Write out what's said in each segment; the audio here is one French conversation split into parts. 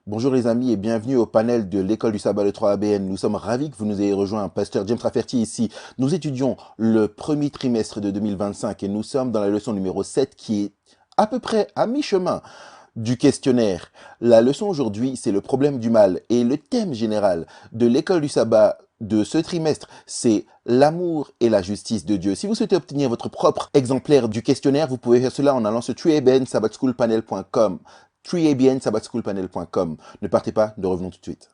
Bonjour les amis et bienvenue au panel de l'école du sabbat de 3ABN. Nous sommes ravis que vous nous ayez rejoint. Pasteur James Rafferty ici. Nous étudions le premier trimestre de 2025 et nous sommes dans la leçon numéro 7 qui est à peu près à mi-chemin du questionnaire. La leçon aujourd'hui, c'est le problème du mal et le thème général de l'école du sabbat de ce trimestre, c'est l'amour et la justice de Dieu. Si vous souhaitez obtenir votre propre exemplaire du questionnaire, vous pouvez faire cela en allant sur www.sabbatschoolpanel.com www.sabbatschoolpanel.com. Ne partez pas, nous revenons tout de suite.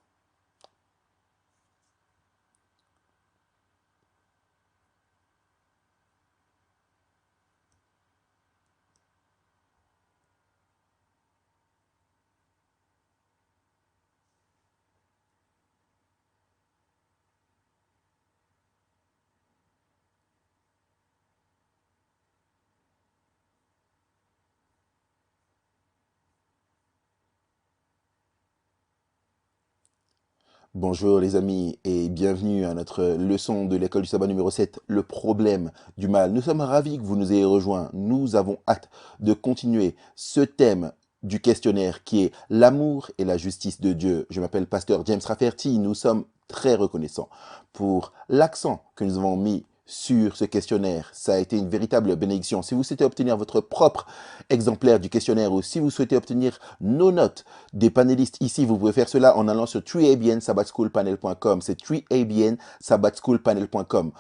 Bonjour les amis et bienvenue à notre leçon de l'école du sabbat numéro 7, le problème du mal. Nous sommes ravis que vous nous ayez rejoints. Nous avons hâte de continuer ce thème du questionnaire qui est l'amour et la justice de Dieu. Je m'appelle Pasteur James Rafferty. Nous sommes très reconnaissants pour l'accent que nous avons mis sur ce questionnaire. Ça a été une véritable bénédiction. Si vous souhaitez obtenir votre propre exemplaire du questionnaire ou si vous souhaitez obtenir nos notes des panélistes ici, vous pouvez faire cela en allant sur www.sabbatschoolpanel.com. C'est www.sabbatschoolpanel.com.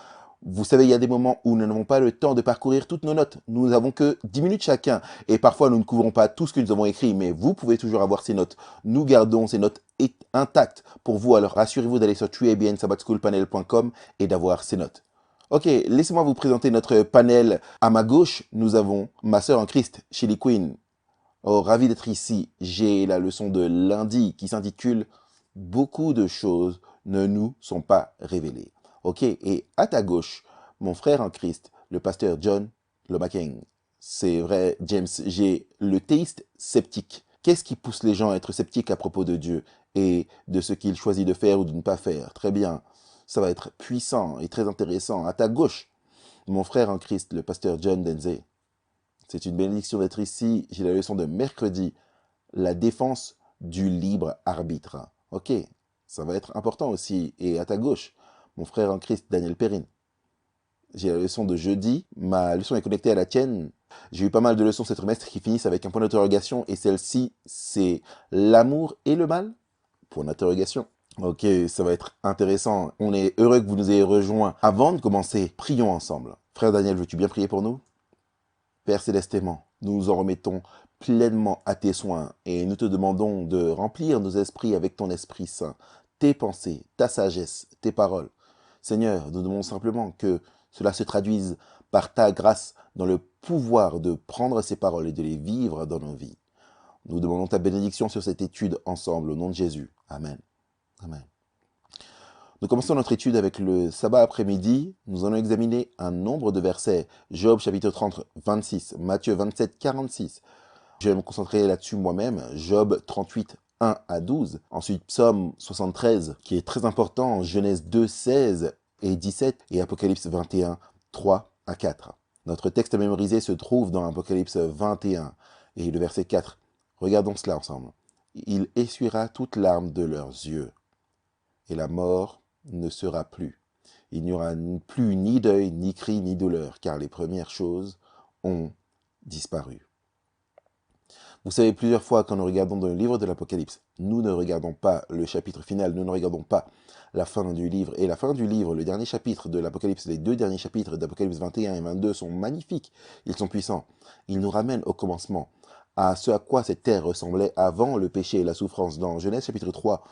Vous savez, il y a des moments où nous n'avons pas le temps de parcourir toutes nos notes. Nous n'avons que 10 minutes chacun. Et parfois, nous ne couvrons pas tout ce que nous avons écrit, mais vous pouvez toujours avoir ces notes. Nous gardons ces notes intactes pour vous. Alors, rassurez-vous d'aller sur www.sabbatschoolpanel.com et d'avoir ces notes. Ok, laissez-moi vous présenter notre panel. À ma gauche, nous avons ma sœur en Christ, Shelly Quinn. Oh, ravi d'être ici. J'ai la leçon de lundi qui s'intitule Beaucoup de choses ne nous sont pas révélées. Ok, et à ta gauche, mon frère en Christ, le pasteur John Lomaking. C'est vrai, James, j'ai le théiste sceptique. Qu'est-ce qui pousse les gens à être sceptiques à propos de Dieu et de ce qu'il choisit de faire ou de ne pas faire? Très bien, ça va être puissant et très intéressant. À ta gauche, mon frère en Christ, le pasteur John Denze. C'est une bénédiction d'être ici. J'ai la leçon de mercredi, la défense du libre arbitre. Ok, ça va être important aussi. Et à ta gauche, mon frère en Christ, Daniel Perrin. J'ai la leçon de jeudi. Ma leçon est connectée à la tienne. J'ai eu pas mal de leçons ce trimestre qui finissent avec un point d'interrogation. Et celle-ci, c'est l'amour et le mal? Point d'interrogation. Ok, ça va être intéressant. On est heureux que vous nous ayez rejoints. Avant de commencer, prions ensemble. Frère Daniel, veux-tu bien prier pour nous? Père célestement, nous nous en remettons pleinement à tes soins et nous te demandons de remplir nos esprits avec ton Esprit Saint, tes pensées, ta sagesse, tes paroles. Seigneur, nous demandons simplement que cela se traduise par ta grâce dans le pouvoir de prendre ces paroles et de les vivre dans nos vies. Nous demandons ta bénédiction sur cette étude ensemble au nom de Jésus. Amen. Amen. Nous commençons notre étude avec le sabbat après-midi. Nous allons examiner un nombre de versets. Job chapitre 30, 26, Matthieu 27, 46. Je vais me concentrer là-dessus moi-même. Job 38, 1 à 12. Ensuite, Psaume 73, qui est très important. Genèse 2, 16 et 17. Et Apocalypse 21, 3 à 4. Notre texte à mémoriser se trouve dans Apocalypse 21 et le verset 4. Regardons cela ensemble. Il essuiera toute larme de leurs yeux et la mort ne sera plus. Il n'y aura plus ni deuil, ni cri, ni douleur, car les premières choses ont disparu. Vous savez, plusieurs fois, quand nous regardons dans le livre de l'Apocalypse, nous ne regardons pas le chapitre final, nous ne regardons pas la fin du livre. Et la fin du livre, le dernier chapitre de l'Apocalypse, les deux derniers chapitres d'Apocalypse 21 et 22 sont magnifiques, ils sont puissants. Ils nous ramènent au commencement, à ce à quoi cette terre ressemblait avant le péché et la souffrance. Dans Genèse chapitre 3,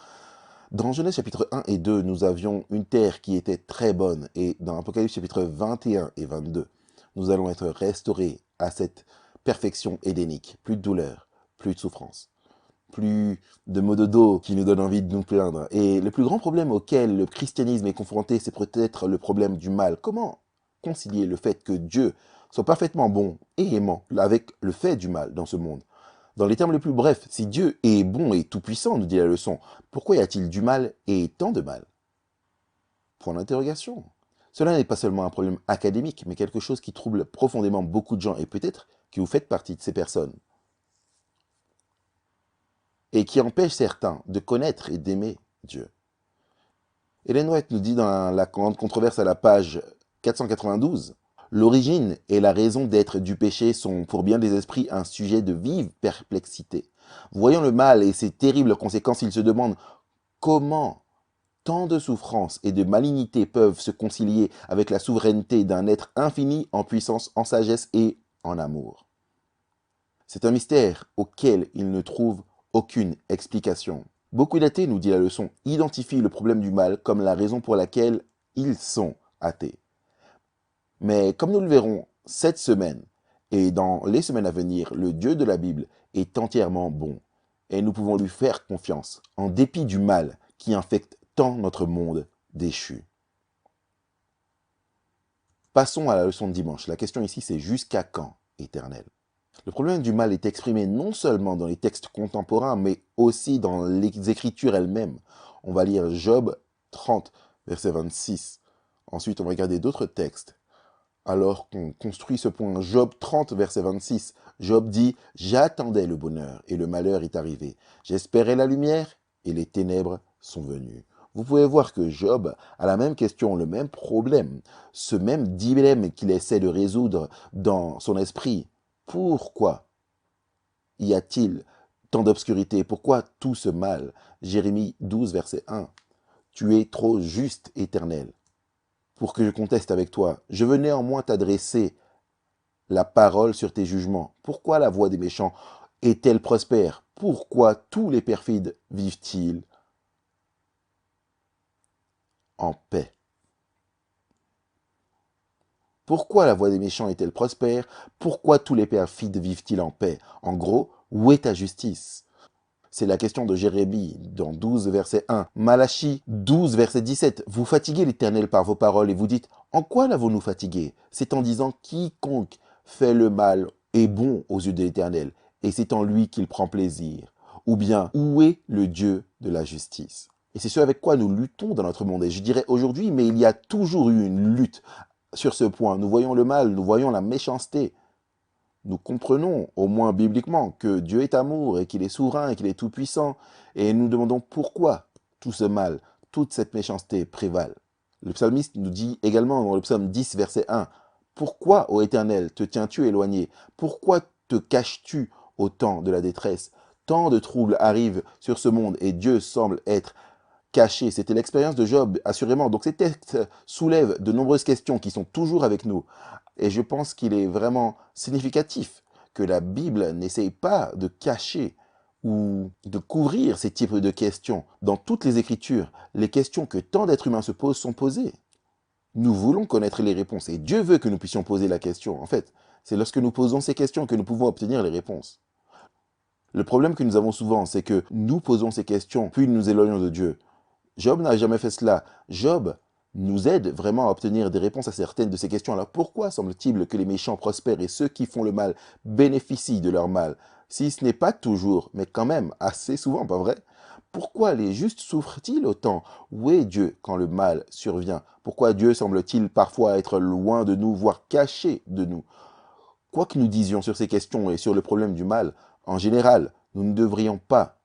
dans Genèse chapitre 1 et 2, nous avions une terre qui était très bonne. Et dans Apocalypse chapitre 21 et 22, nous allons être restaurés à cette perfection édénique. Plus de douleur, plus de souffrance, plus de maux de dos qui nous donnent envie de nous plaindre. Et le plus grand problème auquel le christianisme est confronté, c'est peut-être le problème du mal. Comment concilier le fait que Dieu soit parfaitement bon et aimant avec le fait du mal dans ce monde? Dans les termes les plus brefs, si Dieu est bon et tout-puissant, nous dit la leçon, pourquoi y a-t-il du mal et tant de mal? Point d'interrogation. Cela n'est pas seulement un problème académique, mais quelque chose qui trouble profondément beaucoup de gens, et peut-être que vous faites partie de ces personnes. et qui empêche certains de connaître et d'aimer Dieu. Ellen White nous dit dans la grande controverse à la page 492, « L'origine et la raison d'être du péché sont pour bien des esprits un sujet de vive perplexité. Voyant le mal et ses terribles conséquences, ils se demandent comment tant de souffrances et de malignité peuvent se concilier avec la souveraineté d'un être infini en puissance, en sagesse et en amour. C'est un mystère auquel ils ne trouvent aucune explication. Beaucoup d'athées, nous dit la leçon, identifient le problème du mal comme la raison pour laquelle ils sont athées. Mais comme nous le verrons cette semaine et dans les semaines à venir, le Dieu de la Bible est entièrement bon et nous pouvons lui faire confiance en dépit du mal qui infecte tant notre monde déchu. Passons à la leçon de dimanche. La question ici, c'est jusqu'à quand, Éternel? Le problème du mal est exprimé non seulement dans les textes contemporains, mais aussi dans les Écritures elles-mêmes. On va lire Job 30, verset 26. Ensuite, on va regarder d'autres textes. Alors qu'on construit ce point, Job 30, verset 26, Job dit « J'attendais le bonheur et le malheur est arrivé. J'espérais la lumière et les ténèbres sont venues. » Vous pouvez voir que Job a la même question, le même problème, ce même dilemme qu'il essaie de résoudre dans son esprit. Pourquoi y a-t-il tant d'obscurité? Pourquoi tout ce mal? Jérémie 12, verset 1. Tu es trop juste, Éternel, pour que je conteste avec toi. Je veux néanmoins t'adresser la parole sur tes jugements. Pourquoi la voie des méchants est-elle prospère? Pourquoi tous les perfides vivent-ils en paix? Pourquoi la voie des méchants est-elle prospère? Pourquoi tous les perfides vivent-ils en paix? En gros, où est ta justice? C'est la question de Jérémie dans 12, verset 1. Malachie 12, verset 17. Vous fatiguez l'Éternel par vos paroles et vous dites, en quoi l'avons-nous fatigué? C'est en disant, quiconque fait le mal est bon aux yeux de l'Éternel, et c'est en lui qu'il prend plaisir. Ou bien, où est le Dieu de la justice? Et c'est ce avec quoi nous luttons dans notre monde. Et je dirais aujourd'hui, mais il y a toujours eu une lutte sur ce point. Nous voyons le mal, nous voyons la méchanceté. Nous comprenons, au moins bibliquement, que Dieu est amour et qu'il est souverain et qu'il est tout-puissant. Et nous demandons pourquoi tout ce mal, toute cette méchanceté prévalent. Le psalmiste nous dit également dans le psaume 10, verset 1, « Pourquoi, ô Éternel, te tiens-tu éloigné? Pourquoi te caches-tu au temps de la détresse? Tant de troubles arrivent sur ce monde et Dieu semble être caché. » C'était l'expérience de Job, assurément. Donc ces textes soulèvent de nombreuses questions qui sont toujours avec nous. Et je pense qu'il est vraiment significatif que la Bible n'essaye pas de cacher ou de couvrir ces types de questions. Dans toutes les Écritures, les questions que tant d'êtres humains se posent sont posées. Nous voulons connaître les réponses et Dieu veut que nous puissions poser la question. En fait, c'est lorsque nous posons ces questions que nous pouvons obtenir les réponses. Le problème que nous avons souvent, c'est que nous posons ces questions, puis nous nous éloignons de Dieu. Job n'a jamais fait cela. Job nous aide vraiment à obtenir des réponses à certaines de ces questions. Alors pourquoi semble-t-il que les méchants prospèrent et ceux qui font le mal bénéficient de leur mal? Si ce n'est pas toujours, mais quand même assez souvent, pas vrai? Pourquoi les justes souffrent-ils autant? Où est Dieu quand le mal survient? Pourquoi Dieu semble-t-il parfois être loin de nous, voire caché de nous? Quoi que nous disions sur ces questions et sur le problème du mal, en général, nous ne devrions pas.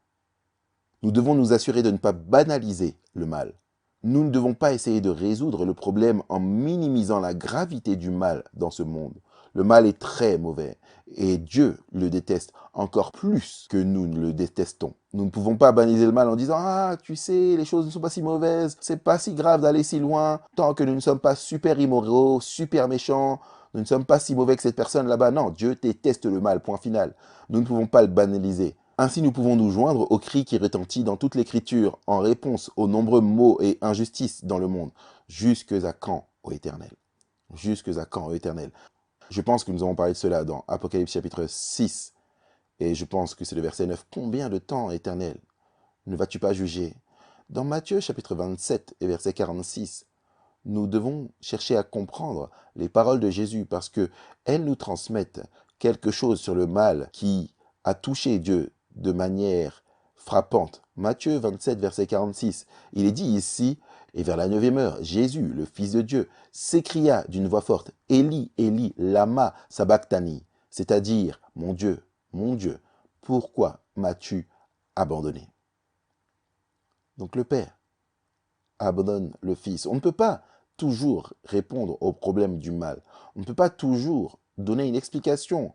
Nous devons nous assurer de ne pas banaliser le mal. Nous ne devons pas essayer de résoudre le problème en minimisant la gravité du mal dans ce monde. Le mal est très mauvais et Dieu le déteste encore plus que nous ne le détestons. Nous ne pouvons pas banaliser le mal en disant « Ah, tu sais, les choses ne sont pas si mauvaises, c'est pas si grave d'aller si loin, tant que nous ne sommes pas super immoraux, super méchants, nous ne sommes pas si mauvais que cette personne là-bas. » Non, Dieu déteste le mal, point final. Nous ne pouvons pas le banaliser. Ainsi, nous pouvons nous joindre au cri qui retentit dans toute l'Écriture en réponse aux nombreux maux et injustices dans le monde. Jusque à quand, ô Éternel? Jusque à quand, ô Éternel? Je pense que nous avons parlé de cela dans Apocalypse chapitre 6. Et je pense que c'est le verset 9. Combien de temps, Éternel, ne vas-tu pas juger? Dans Matthieu chapitre 27 et verset 46, nous devons chercher à comprendre les paroles de Jésus parce qu'elles nous transmettent quelque chose sur le mal qui a touché Dieu de manière frappante. Matthieu 27, verset 46, il est dit ici, et vers la 9e heure, Jésus, le Fils de Dieu, s'écria d'une voix forte, « Élie, Élie, lama sabachthani », c'est-à-dire, mon Dieu, pourquoi m'as-tu abandonné. Donc le Père abandonne le Fils. On ne peut pas toujours répondre au problème du mal. On ne peut pas toujours donner une explication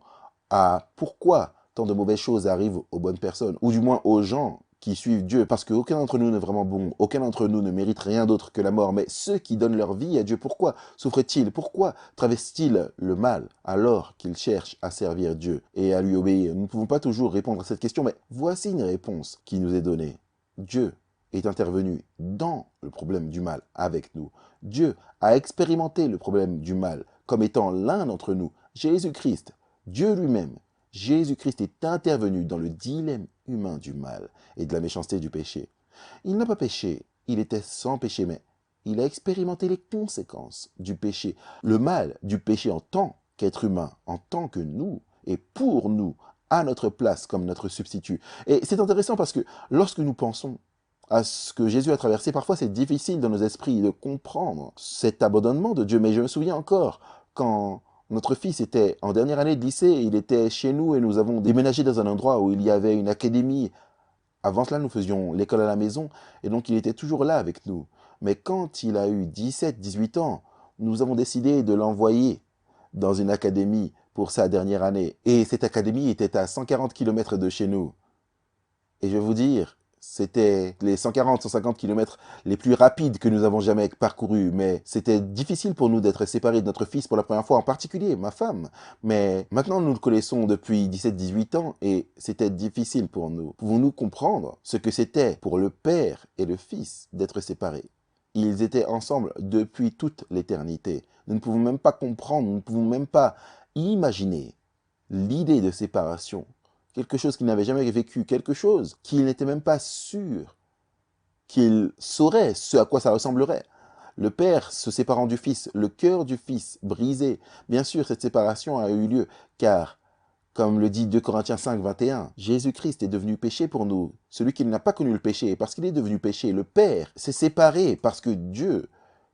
à pourquoi tant de mauvaises choses arrivent aux bonnes personnes, ou du moins aux gens qui suivent Dieu, parce qu'aucun d'entre nous n'est vraiment bon, aucun d'entre nous ne mérite rien d'autre que la mort, mais ceux qui donnent leur vie à Dieu, pourquoi souffrent-ils? Pourquoi traversent-ils le mal alors qu'ils cherchent à servir Dieu et à lui obéir? Nous ne pouvons pas toujours répondre à cette question, mais voici une réponse qui nous est donnée. Dieu est intervenu dans le problème du mal avec nous. Dieu a expérimenté le problème du mal comme étant l'un d'entre nous, Jésus-Christ, Dieu lui-même. Jésus-Christ est intervenu dans le dilemme humain du mal et de la méchanceté du péché. Il n'a pas péché, il était sans péché, mais il a expérimenté les conséquences du péché, le mal du péché en tant qu'être humain, en tant que nous, et pour nous, à notre place comme notre substitut. Et c'est intéressant parce que lorsque nous pensons à ce que Jésus a traversé, parfois c'est difficile dans nos esprits de comprendre cet abandonnement de Dieu. Mais je me souviens encore quand notre fils était en dernière année de lycée, il était chez nous et nous avons déménagé dans un endroit où il y avait une académie. Avant cela, nous faisions l'école à la maison et donc il était toujours là avec nous. Mais quand il a eu 17, 18 ans, nous avons décidé de l'envoyer dans une académie pour sa dernière année. Et cette académie était à 140 km de chez nous. Et je vais vous dire, c'était les 140, 150 km les plus rapides que nous avons jamais parcourus. Mais c'était difficile pour nous d'être séparés de notre fils pour la première fois, en particulier ma femme. Mais maintenant, nous le connaissons depuis 17, 18 ans et c'était difficile pour nous. Pouvons-nous comprendre ce que c'était pour le père et le fils d'être séparés? Ils étaient ensemble depuis toute l'éternité. Nous ne pouvons même pas comprendre, nous ne pouvons même pas imaginer l'idée de séparation. Quelque chose qu'il n'avait jamais vécu, quelque chose qu'il n'était même pas sûr qu'il saurait ce à quoi ça ressemblerait. Le père se séparant du fils, le cœur du fils brisé. Bien sûr, cette séparation a eu lieu, car, comme le dit 2 Corinthiens 5, 21, Jésus-Christ est devenu péché pour nous, celui qui n'a pas connu le péché, et parce qu'il est devenu péché, le Père s'est séparé parce que Dieu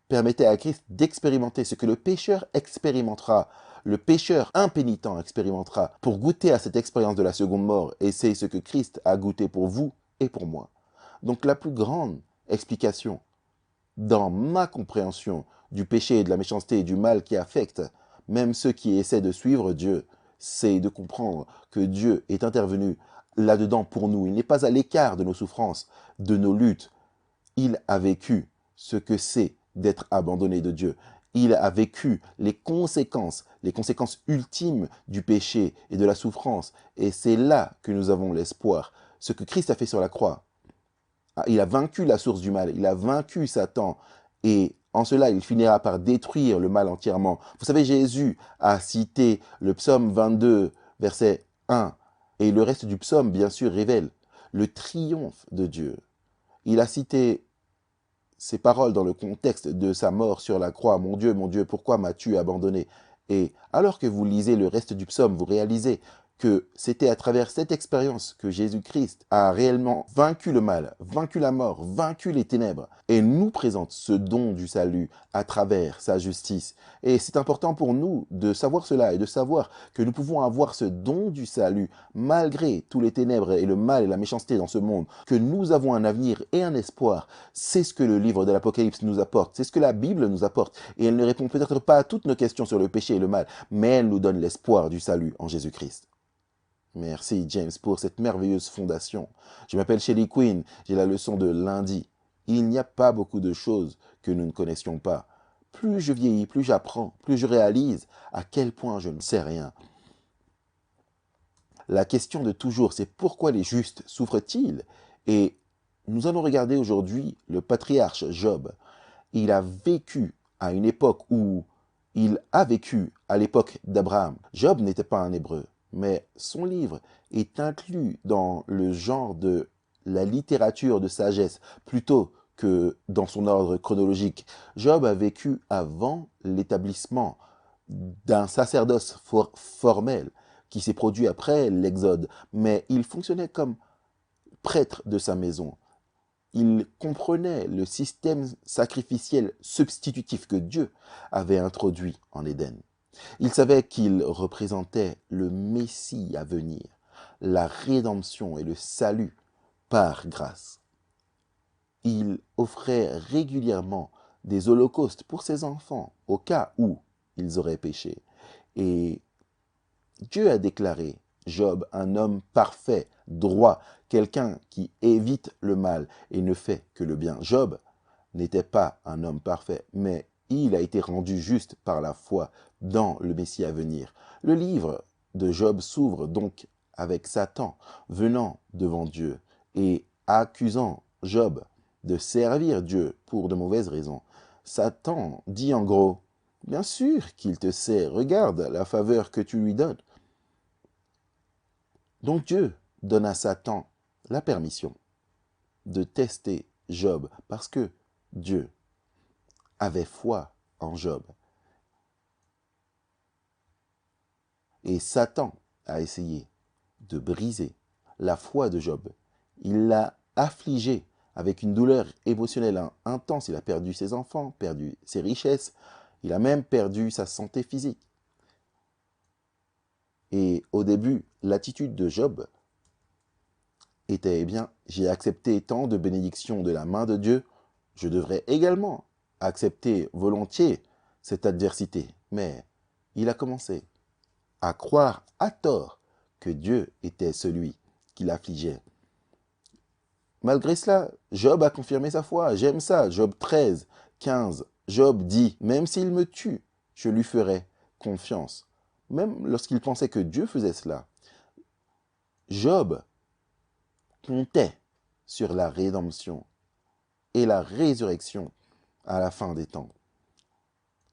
permettait à Christ d'expérimenter ce que le pécheur expérimentera, le pécheur impénitent expérimentera pour goûter à cette expérience de la seconde mort, et c'est ce que Christ a goûté pour vous et pour moi. Donc la plus grande explication dans ma compréhension du péché et de la méchanceté et du mal qui affecte même ceux qui essaient de suivre Dieu, c'est de comprendre que Dieu est intervenu là-dedans pour nous. Il n'est pas à l'écart de nos souffrances, de nos luttes. Il a vécu ce que c'est d'être abandonné de Dieu. Il a vécu les conséquences ultimes du péché et de la souffrance. Et c'est là que nous avons l'espoir. Ce que Christ a fait sur la croix. Il a vaincu la source du mal, il a vaincu Satan. Et en cela, il finira par détruire le mal entièrement. Vous savez, Jésus a cité le psaume 22, verset 1. Et le reste du psaume, bien sûr, révèle le triomphe de Dieu. Il a cité ces paroles dans le contexte de sa mort sur la croix. Mon Dieu, pourquoi m'as-tu abandonné? Et alors que vous lisez le reste du psaume, vous réalisez que c'était à travers cette expérience que Jésus-Christ a réellement vaincu le mal, vaincu la mort, vaincu les ténèbres, et nous présente ce don du salut à travers sa justice. Et c'est important pour nous de savoir cela et de savoir que nous pouvons avoir ce don du salut malgré tous les ténèbres et le mal et la méchanceté dans ce monde, que nous avons un avenir et un espoir. C'est ce que le livre de l'Apocalypse nous apporte, c'est ce que la Bible nous apporte, et elle ne répond peut-être pas à toutes nos questions sur le péché et le mal, mais elle nous donne l'espoir du salut en Jésus-Christ. Merci James pour cette merveilleuse fondation. Je m'appelle Shelly Quinn, j'ai la leçon de lundi. Il n'y a pas beaucoup de choses que nous ne connaissions pas. Plus je vieillis, plus j'apprends, plus je réalise à quel point je ne sais rien. La question de toujours, c'est pourquoi les justes souffrent-ils? Et nous allons regarder aujourd'hui le patriarche Job. Il a vécu à une époque où il a vécu à l'époque d'Abraham. Job n'était pas un hébreu, mais son livre est inclus dans le genre de la littérature de sagesse, plutôt que dans son ordre chronologique. Job a vécu avant l'établissement d'un sacerdoce formel qui s'est produit après l'Exode, mais il fonctionnait comme prêtre de sa maison. Il comprenait le système sacrificiel substitutif que Dieu avait introduit en Éden. Il savait qu'il représentait le Messie à venir, la rédemption et le salut par grâce. Il offrait régulièrement des holocaustes pour ses enfants au cas où ils auraient péché. Et Dieu a déclaré Job un homme parfait, droit, quelqu'un qui évite le mal et ne fait que le bien. Job n'était pas un homme parfait, mais il a été rendu juste par la foi dans le Messie à venir. Le livre de Job s'ouvre donc avec Satan venant devant Dieu et accusant Job de servir Dieu pour de mauvaises raisons. Satan dit en gros, bien sûr qu'il te sert, regarde la faveur que tu lui donnes. Donc Dieu donne à Satan la permission de tester Job parce que Dieu avait foi en Job. Et Satan a essayé de briser la foi de Job. Il l'a affligé avec une douleur émotionnelle intense. Il a perdu ses enfants, perdu ses richesses. Il a même perdu sa santé physique. Et au début, l'attitude de Job était, eh bien, j'ai accepté tant de bénédictions de la main de Dieu, je devrais également accepter volontiers cette adversité. Mais il a commencé à croire à tort que Dieu était celui qui l'affligeait. Malgré cela, Job a confirmé sa foi. J'aime ça. Job 13, 15. Job dit, même s'il me tue, je lui ferai confiance. Même lorsqu'il pensait que Dieu faisait cela, Job comptait sur la rédemption et la résurrection à la fin des temps.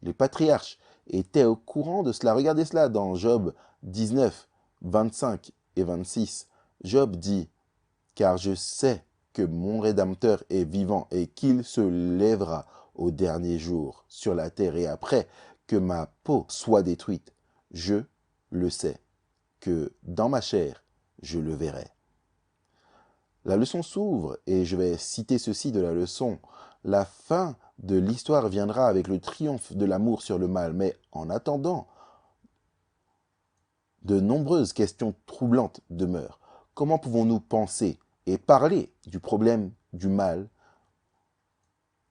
Les patriarches étaient au courant de cela. Regardez cela dans Job 19, 25 et 26. Job dit, « Car je sais que mon Rédempteur est vivant et qu'il se lèvera au dernier jour sur la terre et après que ma peau soit détruite, je le sais, que dans ma chair, je le verrai. » La leçon s'ouvre et je vais citer ceci de la leçon. La fin de l'histoire viendra avec le triomphe de l'amour sur le mal, mais en attendant, de nombreuses questions troublantes demeurent. Comment pouvons-nous penser et parler du problème du mal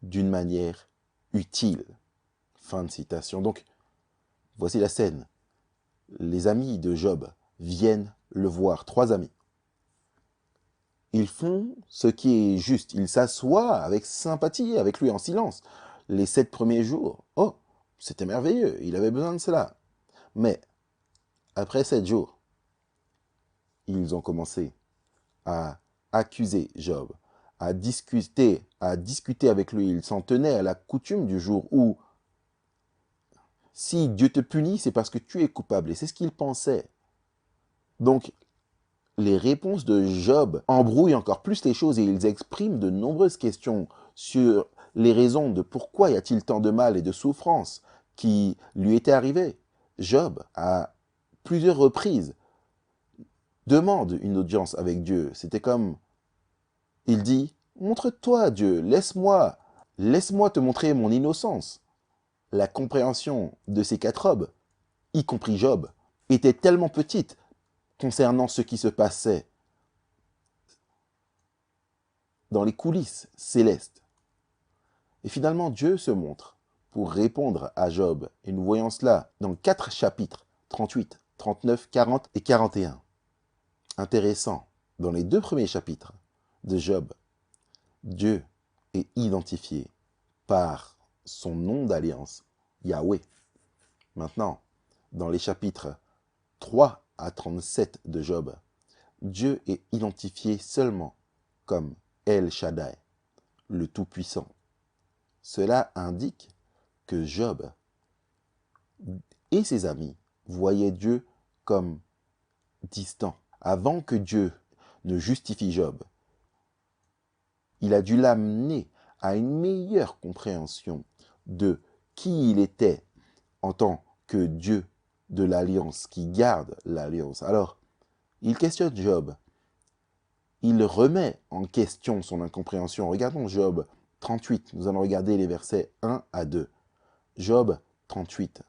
d'une manière utile? Fin de citation. Donc, voici la scène. Les amis de Job viennent le voir, 3 amis. Ils font ce qui est juste. Ils s'assoient avec sympathie, avec lui en silence. Les 7 premiers jours, oh, c'était merveilleux, il avait besoin de cela. Mais, après 7 jours, ils ont commencé à accuser Job, à discuter avec lui. Ils s'en tenaient à la coutume du jour où, si Dieu te punit, c'est parce que tu es coupable. Et c'est ce qu'ils pensaient. Donc, les réponses de Job embrouillent encore plus les choses et ils expriment de nombreuses questions sur les raisons de pourquoi y a-t-il tant de mal et de souffrance qui lui étaient arrivées. Job, à plusieurs reprises, demande une audience avec Dieu. C'était comme, il dit, « Montre-toi, Dieu, laisse-moi te montrer mon innocence. » La compréhension de ces 4 hommes, y compris Job, était tellement petite concernant ce qui se passait dans les coulisses célestes. Et finalement, Dieu se montre pour répondre à Job. Et nous voyons cela dans 4 chapitres, 38, 39, 40 et 41. Intéressant, dans les 2 premiers chapitres de Job, Dieu est identifié par son nom d'alliance, Yahweh. Maintenant, dans les chapitres 3 à 37 de Job, Dieu est identifié seulement comme El Shaddai, le Tout-Puissant. Cela indique que Job et ses amis voyaient Dieu comme distant. Avant que Dieu ne justifie Job, il a dû l'amener à une meilleure compréhension de qui il était en tant que Dieu de l'alliance, qui garde l'alliance. Alors, il questionne Job. Il remet en question son incompréhension. Regardons Job 38. Nous allons regarder les versets 1 à 2. Job 38.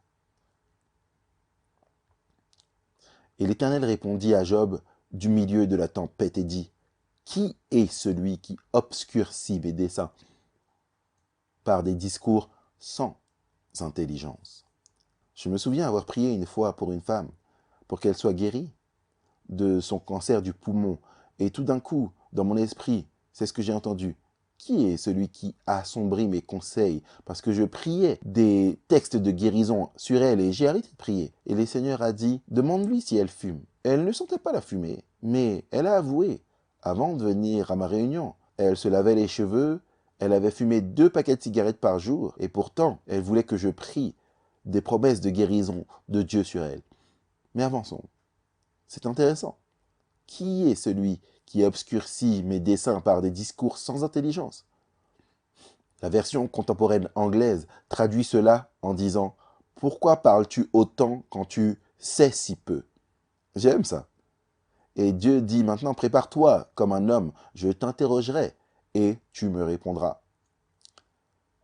Et l'Éternel répondit à Job du milieu de la tempête et dit, « Qui est celui qui obscurcit mes desseins par des discours sans intelligence? Je me souviens avoir prié une fois pour une femme, pour qu'elle soit guérie de son cancer du poumon. Et tout d'un coup, dans mon esprit, c'est ce que j'ai entendu. Qui est celui qui assombrit mes conseils? Parce que je priais des textes de guérison sur elle et j'ai arrêté de prier. Et le Seigneur a dit, demande-lui si elle fume. Elle ne sentait pas la fumée, mais elle a avoué, avant de venir à ma réunion, elle se lavait les cheveux, elle avait fumé 2 paquets de cigarettes par jour, et pourtant, elle voulait que je prie des promesses de guérison de Dieu sur elle. Mais avançons. C'est intéressant. Qui est celui qui obscurcit mes desseins par des discours sans intelligence? La version contemporaine anglaise traduit cela en disant « Pourquoi parles-tu autant quand tu sais si peu ?» J'aime ça. Et Dieu dit maintenant « Prépare-toi comme un homme, je t'interrogerai et tu me répondras. »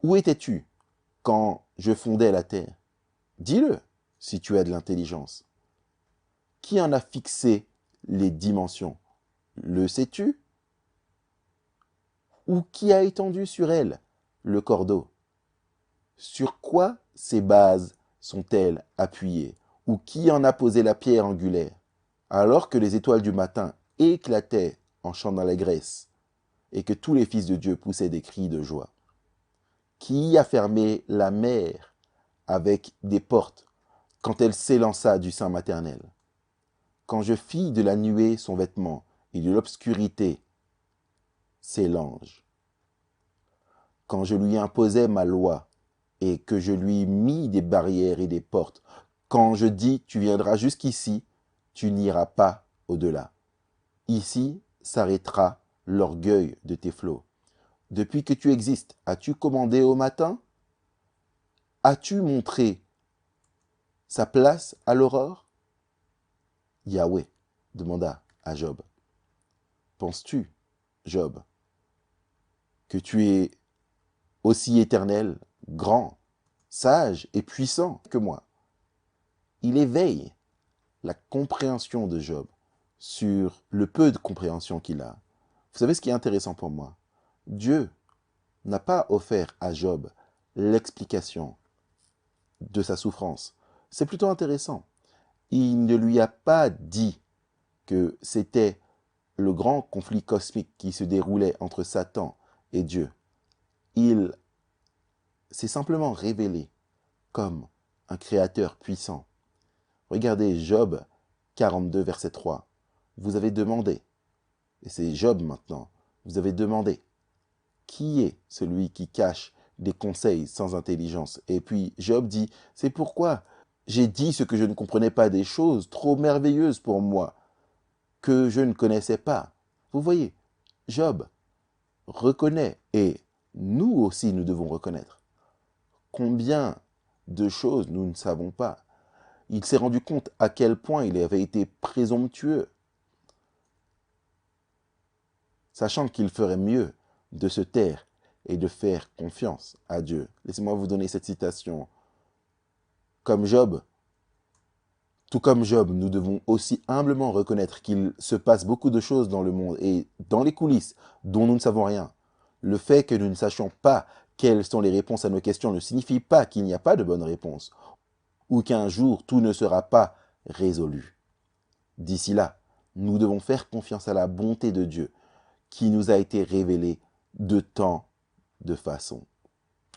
Où étais-tu quand je fondais la terre? Dis-le si tu as de l'intelligence. Qui en a fixé les dimensions? Le sais-tu? Ou qui a étendu sur elle le cordeau? Sur quoi ces bases sont-elles appuyées? Ou qui en a posé la pierre angulaire? Alors que les étoiles du matin éclataient en chant d'allégresse et que tous les fils de Dieu poussaient des cris de joie. Qui a fermé la mer avec des portes quand elle s'élança du sein maternel? Quand je fis de la nuée son vêtement et de l'obscurité ses langes. Quand je lui imposais ma loi et que je lui mis des barrières et des portes, quand je dis tu viendras jusqu'ici, tu n'iras pas au-delà. Ici s'arrêtera l'orgueil de tes flots. Depuis que tu existes, as-tu commandé au matin? As-tu montré sa place à l'aurore? Yahweh demanda à Job. Penses-tu, Job, que tu es aussi éternel, grand, sage et puissant que moi? Il éveille la compréhension de Job sur le peu de compréhension qu'il a. Vous savez ce qui est intéressant pour moi? Dieu n'a pas offert à Job l'explication de sa souffrance. C'est plutôt intéressant. Il ne lui a pas dit que c'était le grand conflit cosmique qui se déroulait entre Satan et Dieu. Il s'est simplement révélé comme un créateur puissant. Regardez Job 42, verset 3. Vous avez demandé, et c'est Job maintenant, vous avez demandé, qui est celui qui cache des conseils sans intelligence? Et puis Job dit, c'est pourquoi j'ai dit ce que je ne comprenais pas, des choses trop merveilleuses pour moi, que je ne connaissais pas. Vous voyez, Job reconnaît, et nous aussi nous devons reconnaître, combien de choses nous ne savons pas. Il s'est rendu compte à quel point il avait été présomptueux, sachant qu'il ferait mieux de se taire et de faire confiance à Dieu. Laissez-moi vous donner cette citation. Comme Job, tout comme Job, nous devons aussi humblement reconnaître qu'il se passe beaucoup de choses dans le monde et dans les coulisses dont nous ne savons rien. Le fait que nous ne sachions pas quelles sont les réponses à nos questions ne signifie pas qu'il n'y a pas de bonne réponse ou qu'un jour tout ne sera pas résolu. D'ici là, nous devons faire confiance à la bonté de Dieu qui nous a été révélée de tant de façons.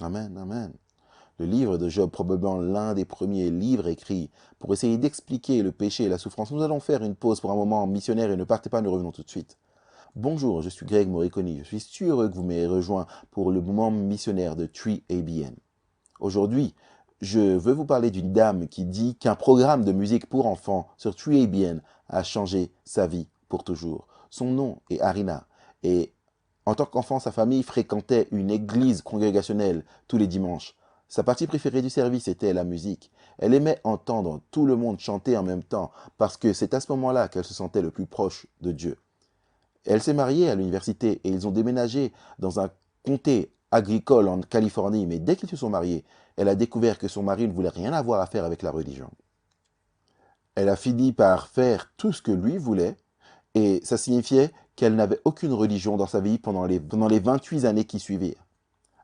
Amen, amen. Le livre de Job, probablement l'un des premiers livres écrits pour essayer d'expliquer le péché et la souffrance. Nous allons faire une pause pour un moment missionnaire et ne partez pas, nous revenons tout de suite. Bonjour, je suis Greg Moriconi. Je suis si heureux que vous m'ayez rejoint pour le moment missionnaire de Tree ABN. Aujourd'hui, je veux vous parler d'une dame qui dit qu'un programme de musique pour enfants sur Tree ABN a changé sa vie pour toujours. Son nom est Arina et en tant qu'enfant, sa famille fréquentait une église congrégationnelle tous les dimanches. Sa partie préférée du service était la musique. Elle aimait entendre tout le monde chanter en même temps parce que c'est à ce moment-là qu'elle se sentait le plus proche de Dieu. Elle s'est mariée à l'université et ils ont déménagé dans un comté agricole en Californie. Mais dès qu'ils se sont mariés, elle a découvert que son mari ne voulait rien avoir à faire avec la religion. Elle a fini par faire tout ce que lui voulait Et ça signifiait qu'elle n'avait aucune religion dans sa vie pendant les 28 années qui suivirent.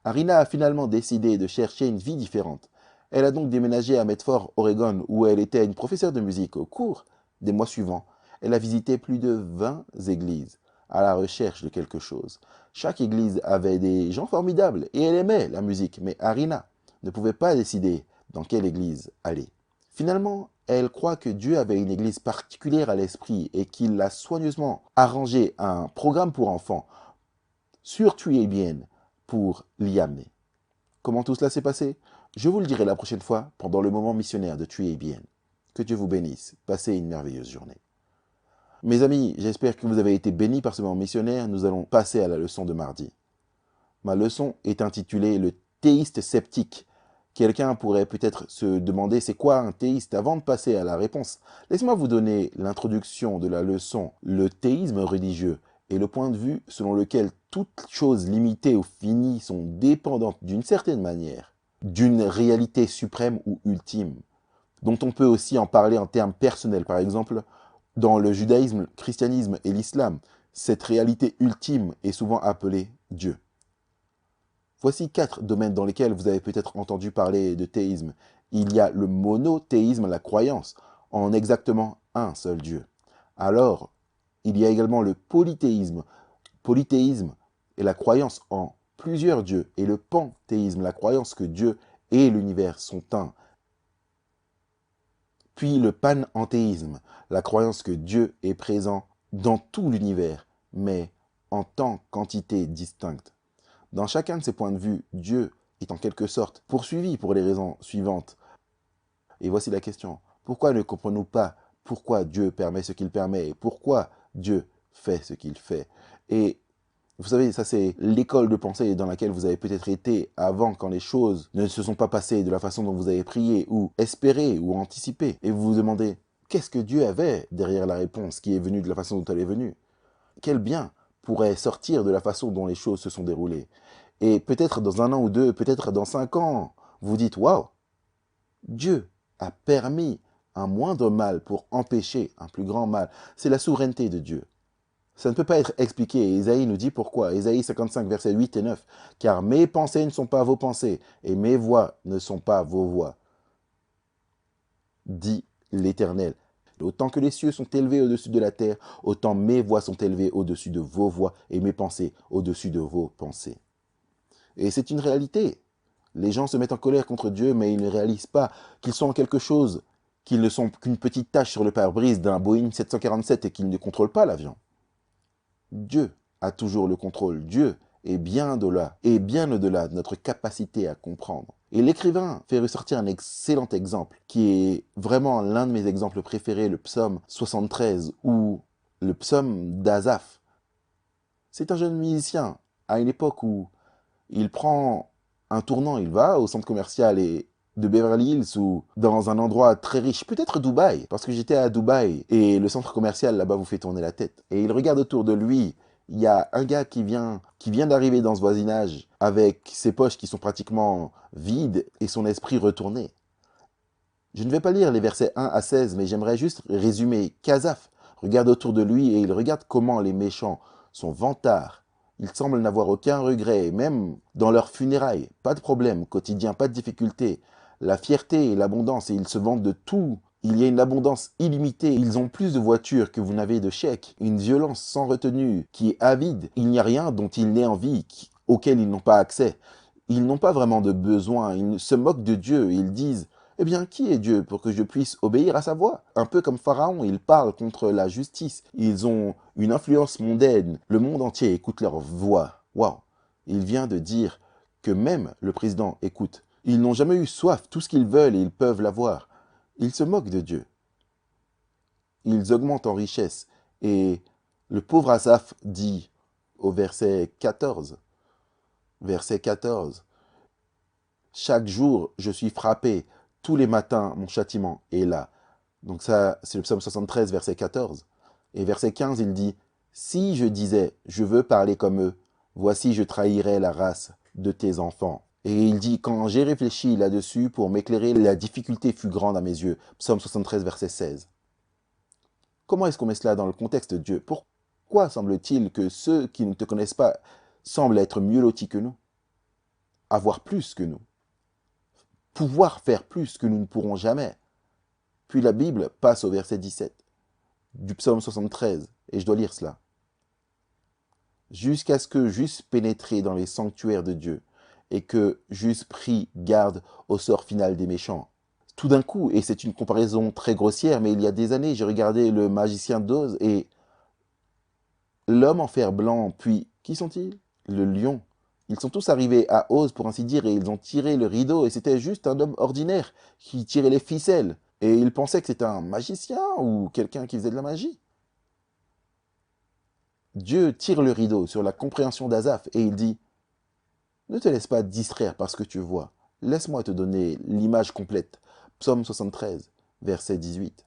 Harina a finalement décidé de chercher une vie différente. Elle a donc déménagé à Medford, Oregon, où elle était une professeure de musique. Au cours des mois suivants, elle a visité plus de 20 églises à la recherche de quelque chose. Chaque église avait des gens formidables et elle aimait la musique, mais Harina ne pouvait pas décider dans quelle église aller. Finalement, elle croit que Dieu avait une église particulière à l'esprit et qu'il a soigneusement arrangé un programme pour enfants sur TuiABN pour l'y amener. Comment tout cela s'est passé? Je vous le dirai la prochaine fois pendant le moment missionnaire de TuiABN. Que Dieu vous bénisse. Passez une merveilleuse journée. Mes amis, j'espère que vous avez été bénis par ce moment missionnaire. Nous allons passer à la leçon de mardi. Ma leçon est intitulée « Le théiste sceptique ». Quelqu'un pourrait peut-être se demander c'est quoi un théiste? Avant de passer à la réponse, laissez-moi vous donner l'introduction de la leçon « Le théisme religieux » et le point de vue selon lequel toutes choses limitées ou finies sont dépendantes d'une certaine manière d'une réalité suprême ou ultime, dont on peut aussi en parler en termes personnels. Par exemple, dans le judaïsme, le christianisme et l'islam, cette réalité ultime est souvent appelée Dieu. Voici 4 domaines dans lesquels vous avez peut-être entendu parler de théisme. Il y a le monothéisme, la croyance en exactement un seul Dieu. Alors, il y a également le polythéisme. Polythéisme est la croyance en plusieurs dieux. Et le panthéisme, la croyance que Dieu et l'univers sont un. Puis le panenthéisme, la croyance que Dieu est présent dans tout l'univers, mais en tant qu'entité distincte. Dans chacun de ces points de vue, Dieu est en quelque sorte poursuivi pour les raisons suivantes. Et voici la question. Pourquoi ne comprenons-nous pas pourquoi Dieu permet ce qu'il permet et pourquoi Dieu fait ce qu'il fait? Et vous savez, ça c'est l'école de pensée dans laquelle vous avez peut-être été avant quand les choses ne se sont pas passées de la façon dont vous avez prié ou espéré ou anticipé. Et vous vous demandez, qu'est-ce que Dieu avait derrière la réponse qui est venue de la façon dont elle est venue? Quel bien pourrait sortir de la façon dont les choses se sont déroulées? Et peut-être dans 1 an ou 2, peut-être dans 5 ans, vous dites, waouh, Dieu a permis un moindre mal pour empêcher un plus grand mal. C'est la souveraineté de Dieu. Ça ne peut pas être expliqué. Et Isaïe nous dit pourquoi. Isaïe 55, versets 8 et 9. « Car mes pensées ne sont pas vos pensées, et mes voix ne sont pas vos voix, dit l'Éternel. Autant que les cieux sont élevés au-dessus de la terre, autant mes voix sont élevées au-dessus de vos voix, et mes pensées au-dessus de vos pensées. » Et c'est une réalité. Les gens se mettent en colère contre Dieu, mais ils ne réalisent pas qu'ils sont quelque chose, qu'ils ne sont qu'une petite tache sur le pare-brise d'un Boeing 747 et qu'ils ne contrôlent pas l'avion. Dieu a toujours le contrôle. Dieu est bien au-delà de notre capacité à comprendre. Et l'écrivain fait ressortir un excellent exemple, qui est vraiment l'un de mes exemples préférés, le psaume 73 ou le psaume d'Asaph. C'est un jeune musicien à une époque où il prend un tournant, il va au centre commercial de Beverly Hills ou dans un endroit très riche, peut-être Dubaï, parce que j'étais à Dubaï et le centre commercial là-bas vous fait tourner la tête. Et il regarde autour de lui, il y a un gars qui vient d'arriver dans ce voisinage avec ses poches qui sont pratiquement vides et son esprit retourné. Je ne vais pas lire les versets 1 à 16, mais j'aimerais juste résumer qu'Asaph regarde autour de lui et il regarde comment les méchants sont vantards. Ils semblent n'avoir aucun regret, même dans leurs funérailles. Pas de problème quotidien, pas de difficulté. La fierté et l'abondance, et ils se vantent de tout. Il y a une abondance illimitée. Ils ont plus de voitures que vous n'avez de chèques. Une violence sans retenue qui est avide. Il n'y a rien dont ils n'aient envie, auquel ils n'ont pas accès. Ils n'ont pas vraiment de besoin. Ils se moquent de Dieu. Ils disent « Eh bien, qui est Dieu pour que je puisse obéir à sa voix ?» Un peu comme Pharaon, ils parlent contre la justice. Ils ont une influence mondaine. Le monde entier écoute leur voix. Waouh! Il vient de dire que même le président écoute. Ils n'ont jamais eu soif. Tout ce qu'ils veulent, ils peuvent l'avoir. Ils se moquent de Dieu. Ils augmentent en richesse. Et le pauvre Asaph dit au verset 14, « Chaque jour, je suis frappé. Tous les matins, mon châtiment est là. » Donc ça, c'est le psaume 73, verset 14. Et verset 15, il dit « Si je disais, je veux parler comme eux, voici je trahirais la race de tes enfants. » Et il dit « Quand j'ai réfléchi là-dessus, pour m'éclairer, la difficulté fut grande à mes yeux. » Psaume 73, verset 16. Comment est-ce qu'on met cela dans le contexte de Dieu? Pourquoi semble-t-il que ceux qui ne te connaissent pas semblent être mieux lotis que nous, avoir plus que nous, pouvoir faire plus que nous ne pourrons jamais? Puis la Bible passe au verset 17 du psaume 73, et je dois lire cela. Jusqu'à ce que j'eusse pénétré dans les sanctuaires de Dieu, et que j'eusse pris garde au sort final des méchants. Tout d'un coup, et c'est une comparaison très grossière, mais il y a des années, j'ai regardé le magicien d'Oz et l'homme en fer blanc, puis qui sont-ils? Le lion. Ils sont tous arrivés à Oz, pour ainsi dire, et ils ont tiré le rideau, et c'était juste un homme ordinaire qui tirait les ficelles. Et ils pensaient que c'était un magicien ou quelqu'un qui faisait de la magie. Dieu tire le rideau sur la compréhension d'Asaph et il dit « Ne te laisse pas distraire par ce que tu vois. Laisse-moi te donner l'image complète. » Psaume 73, verset 18.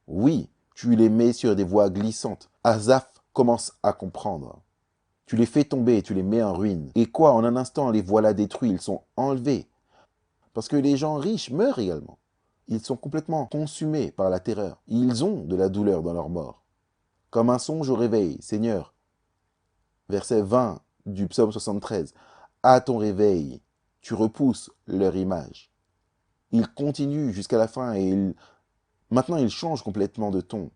Oui, tu les mets sur des voies glissantes. Asaph commence à comprendre. Tu les fais tomber et tu les mets en ruine. Et quoi, en un instant, les voilà détruits, ils sont enlevés. Parce que les gens riches meurent également. Ils sont complètement consumés par la terreur. Ils ont de la douleur dans leur mort. Comme un songe au réveil, Seigneur. Verset 20 du psaume 73. À ton réveil, tu repousses leur image. Il continue jusqu'à la fin et maintenant il change complètement de ton.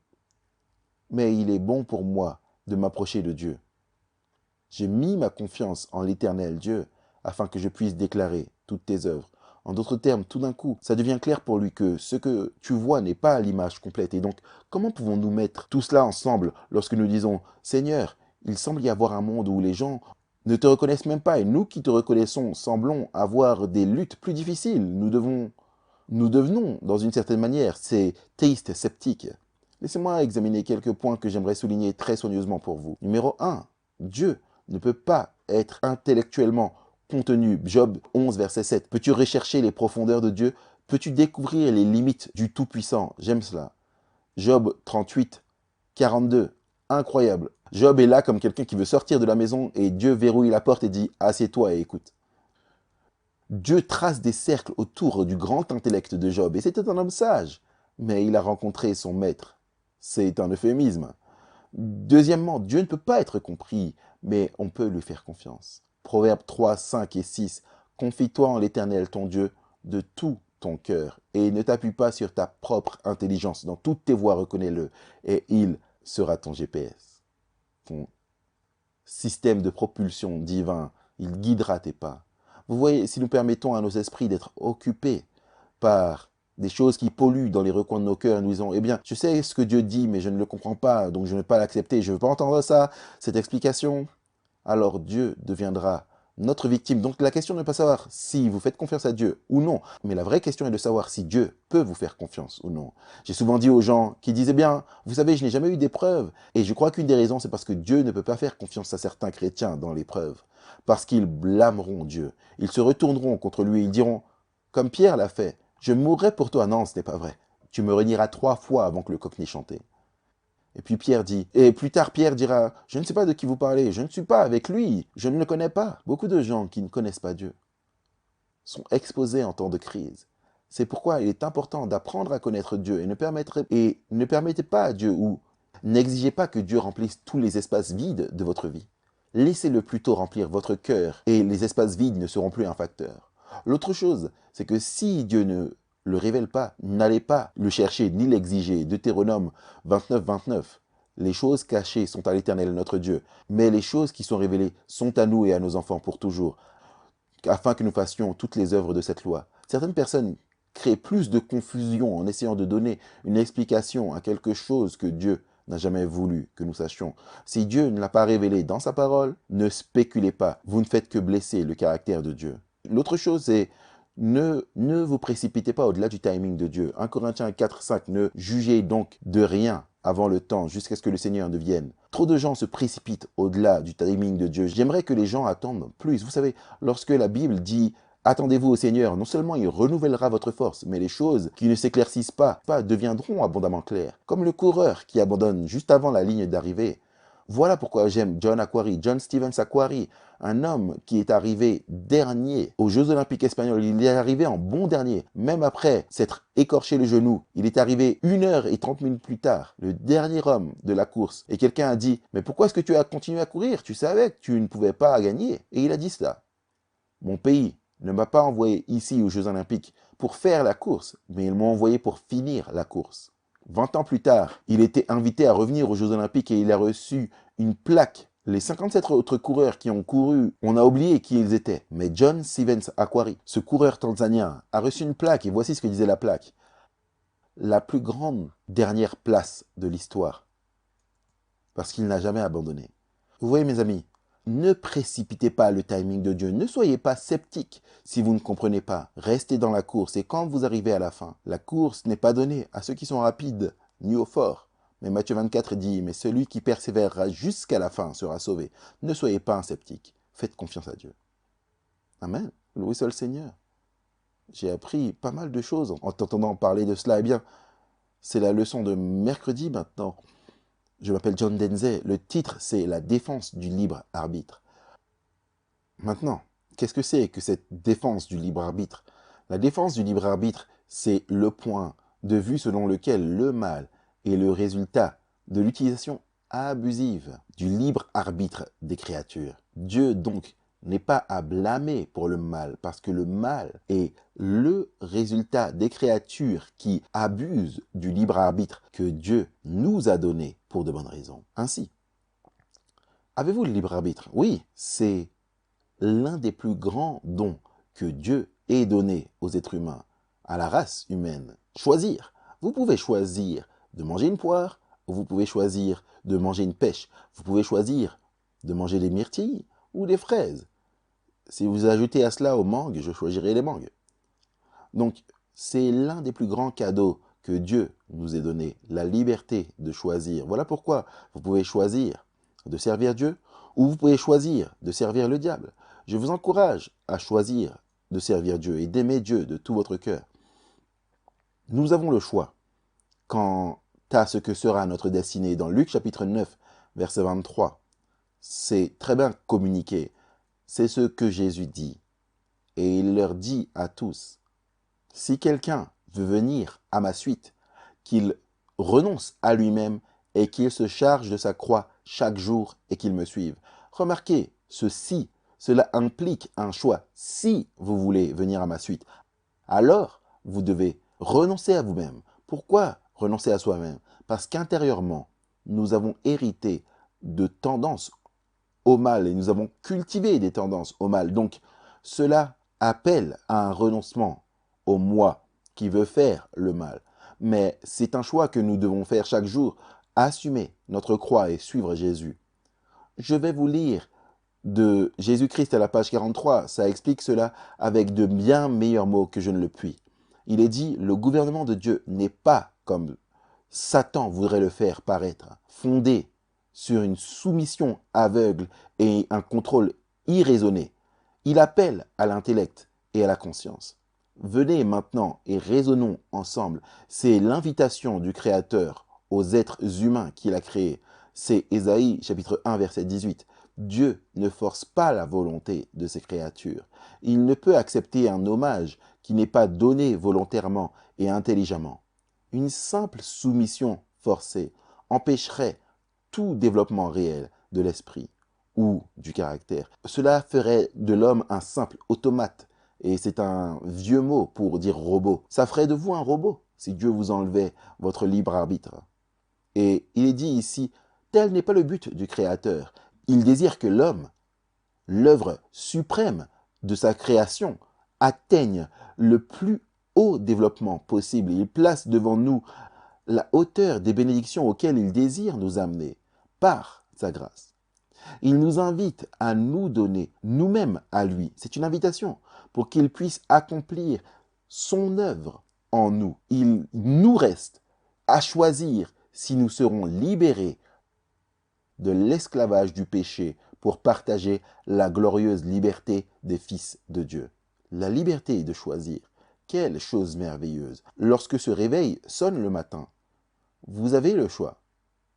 Mais il est bon pour moi de m'approcher de Dieu. J'ai mis ma confiance en l'Éternel Dieu afin que je puisse déclarer toutes tes œuvres. En d'autres termes, tout d'un coup, ça devient clair pour lui que ce que tu vois n'est pas l'image complète. Et donc, comment pouvons-nous mettre tout cela ensemble lorsque nous disons « Seigneur, il semble y avoir un monde où les gens ne te reconnaissent même pas et nous qui te reconnaissons semblons avoir des luttes plus difficiles. Nous devenons, dans une certaine manière, ces théistes sceptiques. » Laissez-moi examiner quelques points que j'aimerais souligner très soigneusement pour vous. Numéro 1. Dieu ne peut pas être intellectuellement contenu. Job 11, verset 7. Peux-tu rechercher les profondeurs de Dieu? Peux-tu découvrir les limites du Tout-Puissant? J'aime cela. Job 38, 42. Incroyable. Job est là comme quelqu'un qui veut sortir de la maison et Dieu verrouille la porte et dit « Assieds-toi et écoute ». Dieu trace des cercles autour du grand intellect de Job et c'était un homme sage. Mais il a rencontré son maître. C'est un euphémisme. Deuxièmement, Dieu ne peut pas être compris, mais on peut lui faire confiance. Proverbes 3, 5 et 6. Confie-toi en l'Éternel ton Dieu de tout ton cœur et ne t'appuie pas sur ta propre intelligence. Dans toutes tes voies, reconnais-le et il sera ton GPS. Ton système de propulsion divin, il guidera tes pas. Vous voyez, si nous permettons à nos esprits d'être occupés par des choses qui polluent dans les recoins de nos cœurs, nous disons, eh bien, je sais ce que Dieu dit, mais je ne le comprends pas, donc je ne vais pas l'accepter, je ne veux pas entendre ça, cette explication. Alors Dieu deviendra notre victime. Donc la question n'est pas de savoir si vous faites confiance à Dieu ou non, mais la vraie question est de savoir si Dieu peut vous faire confiance ou non. J'ai souvent dit aux gens qui disaient bien, vous savez, je n'ai jamais eu d'épreuve, et je crois qu'une des raisons, c'est parce que Dieu ne peut pas faire confiance à certains chrétiens dans l'épreuve, parce qu'ils blâmeront Dieu. Ils se retourneront contre lui, ils diront, comme Pierre l'a fait, je mourrai pour toi. Non, ce n'est pas vrai. Tu me renieras 3 fois avant que le coq n'ait chanté. Et puis Pierre dit, et plus tard Pierre dira, je ne sais pas de qui vous parlez, je ne suis pas avec lui, je ne le connais pas. Beaucoup de gens qui ne connaissent pas Dieu sont exposés en temps de crise. C'est pourquoi il est important d'apprendre à connaître Dieu et ne permettez pas à Dieu ou n'exigez pas que Dieu remplisse tous les espaces vides de votre vie. Laissez-le plutôt remplir votre cœur et les espaces vides ne seront plus un facteur. L'autre chose, c'est que si Dieu ne le révèle pas, n'allez pas le chercher ni l'exiger. Deutéronome 29, 29. Les choses cachées sont à l'Éternel notre Dieu, mais les choses qui sont révélées sont à nous et à nos enfants pour toujours, afin que nous fassions toutes les œuvres de cette loi. Certaines personnes créent plus de confusion en essayant de donner une explication à quelque chose que Dieu n'a jamais voulu que nous sachions. Si Dieu ne l'a pas révélé dans sa parole, ne spéculez pas. Vous ne faites que blesser le caractère de Dieu. L'autre chose, c'est ne vous précipitez pas au-delà du timing de Dieu. 1 Corinthiens 4, 5, ne jugez donc de rien avant le temps, jusqu'à ce que le Seigneur ne vienne. Trop de gens se précipitent au-delà du timing de Dieu. J'aimerais que les gens attendent plus. Vous savez, lorsque la Bible dit « Attendez-vous au Seigneur », non seulement il renouvellera votre force, mais les choses qui ne s'éclaircissent pas deviendront abondamment claires. Comme le coureur qui abandonne juste avant la ligne d'arrivée. Voilà pourquoi j'aime John Aquari, John Stevens Aquari, un homme qui est arrivé dernier aux Jeux Olympiques espagnols. Il est arrivé en bon dernier, même après s'être écorché le genou. Il est arrivé 1 h 30 plus tard, le dernier homme de la course. Et quelqu'un a dit, mais pourquoi est-ce que tu as continué à courir? Tu savais que tu ne pouvais pas gagner. Et il a dit cela. Mon pays ne m'a pas envoyé ici aux Jeux Olympiques pour faire la course, mais ils m'ont envoyé pour finir la course. 20 ans plus tard, il était invité à revenir aux Jeux Olympiques et il a reçu une plaque. Les 57 autres coureurs qui ont couru, on a oublié qui ils étaient. Mais John Stevens Aquari, ce coureur tanzanien, a reçu une plaque et voici ce que disait la plaque. La plus grande dernière place de l'histoire. Parce qu'il n'a jamais abandonné. Vous voyez mes amis, ne précipitez pas le timing de Dieu. Ne soyez pas sceptiques si vous ne comprenez pas. Restez dans la course et quand vous arrivez à la fin, la course n'est pas donnée à ceux qui sont rapides ni aux forts. Mais Matthieu 24 dit, mais celui qui persévérera jusqu'à la fin sera sauvé. Ne soyez pas un sceptique. Faites confiance à Dieu. Amen. Loué soit le Seigneur. J'ai appris pas mal de choses en t'entendant parler de cela. Eh bien, c'est la leçon de mercredi maintenant. Je m'appelle John Denze. Le titre, c'est la défense du libre arbitre. Maintenant, qu'est-ce que c'est que cette défense du libre arbitre? La défense du libre arbitre, c'est le point de vue selon lequel le mal est le résultat de l'utilisation abusive du libre arbitre des créatures. Dieu, donc, n'est pas à blâmer pour le mal, parce que le mal est le résultat des créatures qui abusent du libre arbitre que Dieu nous a donné pour de bonnes raisons. Ainsi, avez-vous le libre arbitre? Oui, c'est l'un des plus grands dons que Dieu ait donné aux êtres humains, à la race humaine. Choisir. Vous pouvez choisir de manger une poire, ou vous pouvez choisir de manger une pêche. Vous pouvez choisir de manger des myrtilles ou des fraises. Si vous ajoutez à cela aux mangues, je choisirai les mangues. Donc, c'est l'un des plus grands cadeaux que Dieu nous ait donné, la liberté de choisir. Voilà pourquoi vous pouvez choisir de servir Dieu ou vous pouvez choisir de servir le diable. Je vous encourage à choisir de servir Dieu et d'aimer Dieu de tout votre cœur. Nous avons le choix quant à ce que sera notre destinée. Dans Luc chapitre 9, verset 23, c'est très bien communiqué. C'est ce que Jésus dit. Et il leur dit à tous, si quelqu'un veut venir à ma suite, qu'il renonce à lui-même et qu'il se charge de sa croix chaque jour et qu'il me suive. Remarquez, ceci, cela implique un choix. Si vous voulez venir à ma suite, alors vous devez renoncer à vous-même. Pourquoi renoncer à soi-même? Parce qu'intérieurement, nous avons hérité de tendances au mal et nous avons cultivé des tendances au mal. Donc, cela appelle à un renoncement au moi qui veut faire le mal. Mais c'est un choix que nous devons faire chaque jour, assumer notre croix et suivre Jésus. Je vais vous lire de Jésus-Christ à la page 43, ça explique cela avec de bien meilleurs mots que je ne le puis. Il est dit, le gouvernement de Dieu n'est pas comme Satan voudrait le faire paraître, fondé sur une soumission aveugle et un contrôle irraisonné. Il appelle à l'intellect et à la conscience. Venez maintenant et raisonnons ensemble. C'est l'invitation du Créateur aux êtres humains qu'il a créés. C'est Ésaïe chapitre 1 verset 18. Dieu ne force pas la volonté de ses créatures. Il ne peut accepter un hommage qui n'est pas donné volontairement et intelligemment. Une simple soumission forcée empêcherait tout développement réel de l'esprit ou du caractère. Cela ferait de l'homme un simple automate, et c'est un vieux mot pour dire robot. Ça ferait de vous un robot si Dieu vous enlevait votre libre arbitre. Et il est dit ici, tel n'est pas le but du Créateur. Il désire que l'homme, l'œuvre suprême de sa création, atteigne le plus haut développement possible. Il place devant nous la hauteur des bénédictions auxquelles il désire nous amener par sa grâce. Il nous invite à nous donner nous-mêmes à lui. C'est une invitation pour qu'il puisse accomplir son œuvre en nous. Il nous reste à choisir si nous serons libérés de l'esclavage du péché pour partager la glorieuse liberté des fils de Dieu. La liberté de choisir. Quelle chose merveilleuse. Lorsque ce réveil sonne le matin, vous avez le choix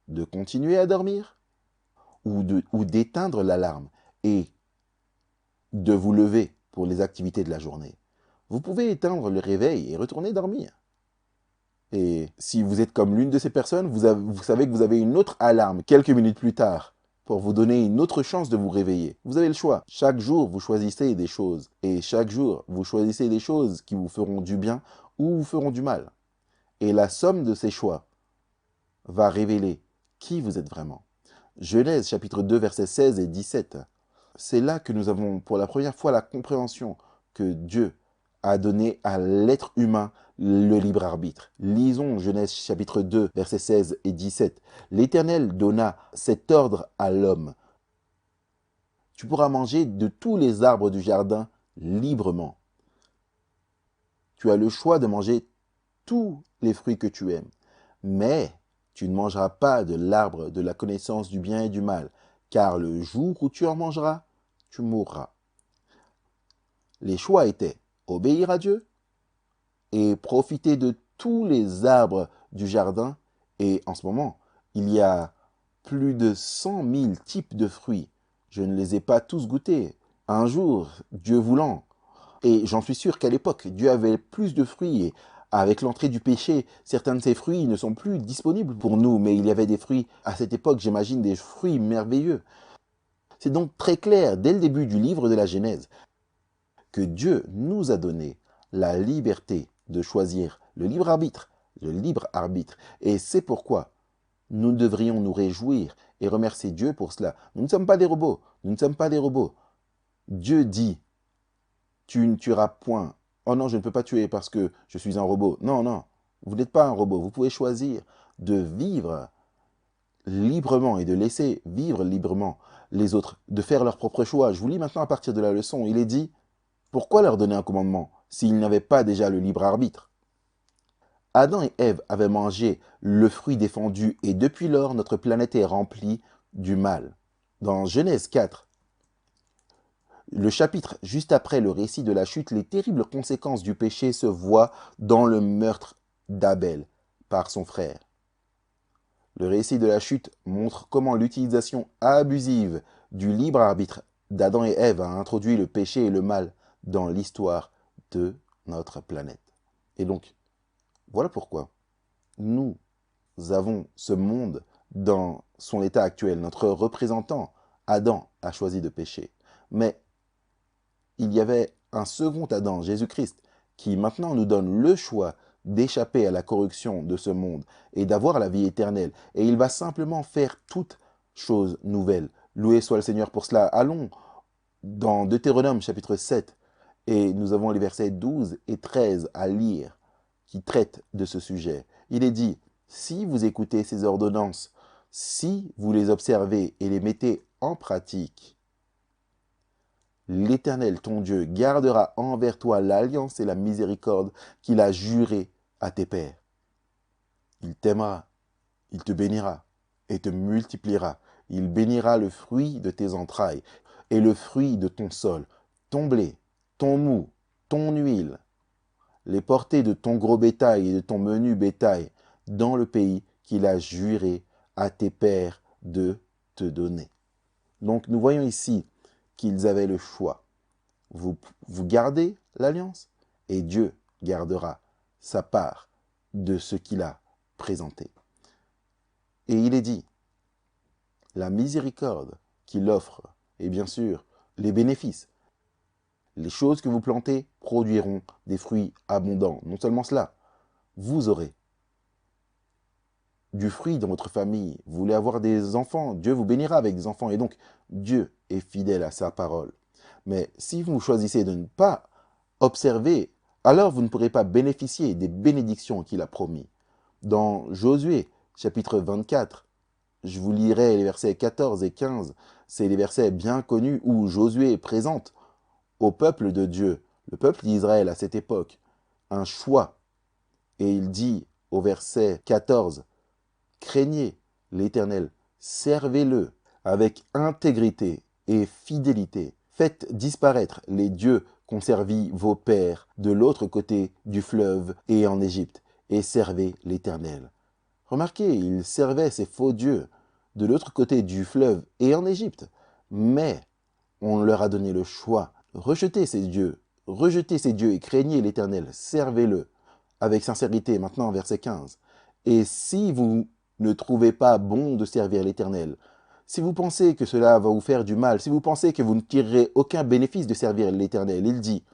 de continuer à dormir ou d'éteindre l'alarme et de vous lever pour les activités de la journée. Vous pouvez éteindre le réveil et retourner dormir. Et si vous êtes comme l'une de ces personnes, vous savez que vous avez une autre alarme quelques minutes plus tard pour vous donner une autre chance de vous réveiller. Vous avez le choix. Chaque jour, vous choisissez des choses. Et chaque jour, vous choisissez des choses qui vous feront du bien ou vous feront du mal. Et la somme de ces choix va révéler qui vous êtes vraiment. Genèse chapitre 2, versets 16 et 17. C'est là que nous avons pour la première fois la compréhension que Dieu a donné à l'être humain le libre arbitre. Lisons Genèse chapitre 2, versets 16 et 17. L'Éternel donna cet ordre à l'homme. Tu pourras manger de tous les arbres du jardin librement. Tu as le choix de manger tous les fruits que tu aimes. Mais tu ne mangeras pas de l'arbre de la connaissance du bien et du mal, car le jour où tu en mangeras, tu mourras. Les choix étaient obéir à Dieu et profiter de tous les arbres du jardin. Et en ce moment, il y a plus de 100 000 types de fruits. Je ne les ai pas tous goûtés. Un jour, Dieu voulant, et j'en suis sûr qu'à l'époque, Dieu avait plus de fruits. Et avec l'entrée du péché, certains de ces fruits ne sont plus disponibles pour nous. Mais il y avait des fruits, à cette époque, j'imagine, des fruits merveilleux. C'est donc très clair, dès le début du livre de la Genèse, que Dieu nous a donné la liberté de choisir le libre arbitre. Et c'est pourquoi nous devrions nous réjouir et remercier Dieu pour cela. Nous ne sommes pas des robots. Nous ne sommes pas des robots. Dieu dit, tu ne tueras point. Oh non, je ne peux pas tuer parce que je suis un robot. Non, non, vous n'êtes pas un robot. Vous pouvez choisir de vivre librement et de laisser vivre librement les autres, de faire leur propre choix. Je vous lis maintenant à partir de la leçon. Il est dit, pourquoi leur donner un commandement s'ils n'avaient pas déjà le libre arbitre? Adam et Ève avaient mangé le fruit défendu et depuis lors, notre planète est remplie du mal. Dans Genèse 4, le chapitre juste après le récit de la chute, les terribles conséquences du péché se voient dans le meurtre d'Abel par son frère. Le récit de la chute montre comment l'utilisation abusive du libre arbitre d'Adam et Ève a introduit le péché et le mal dans l'histoire de notre planète. Et donc, voilà pourquoi nous avons ce monde dans son état actuel. Notre représentant, Adam, a choisi de pécher. Mais il y avait un second Adam, Jésus-Christ, qui maintenant nous donne le choix d'échapper à la corruption de ce monde et d'avoir la vie éternelle. Et il va simplement faire toutes choses nouvelles. Loué soit le Seigneur pour cela. Allons dans Deutéronome chapitre 7 et nous avons les versets 12 et 13 à lire qui traitent de ce sujet. Il est dit, si vous écoutez ces ordonnances, si vous les observez et les mettez en pratique, l'Éternel, ton Dieu, gardera envers toi l'alliance et la miséricorde qu'il a jurée à tes pères. Il t'aimera, il te bénira et te multipliera. Il bénira le fruit de tes entrailles et le fruit de ton sol, ton blé, ton mou, ton huile, les portées de ton gros bétail et de ton menu bétail dans le pays qu'il a juré à tes pères de te donner. Donc nous voyons ici qu'ils avaient le choix. Vous gardez l'alliance et Dieu gardera sa part de ce qu'il a présenté. Et il est dit, la miséricorde qu'il offre, et bien sûr, les bénéfices. Les choses que vous plantez produiront des fruits abondants. Non seulement cela, vous aurez du fruit dans votre famille. Vous voulez avoir des enfants, Dieu vous bénira avec des enfants. Et donc, Dieu est fidèle à sa parole. Mais si vous choisissez de ne pas observer, alors vous ne pourrez pas bénéficier des bénédictions qu'il a promis. Dans Josué, chapitre 24, je vous lirai les versets 14 et 15. C'est les versets bien connus où Josué présente au peuple de Dieu, le peuple d'Israël à cette époque, un choix. Et il dit au verset 14, « Craignez l'Éternel, servez-le avec intégrité et fidélité. Faites disparaître les dieux qu'ont servi vos pères de l'autre côté du fleuve et en Égypte, et servez l'Éternel. » Remarquez, ils servaient ces faux dieux de l'autre côté du fleuve et en Égypte. Mais on leur a donné le choix. Rejetez ces dieux et craignez l'Éternel, servez-le avec sincérité. Maintenant, verset 15. Et si vous ne trouvez pas bon de servir l'Éternel, si vous pensez que cela va vous faire du mal, si vous pensez que vous ne tirerez aucun bénéfice de servir l'Éternel, il dit,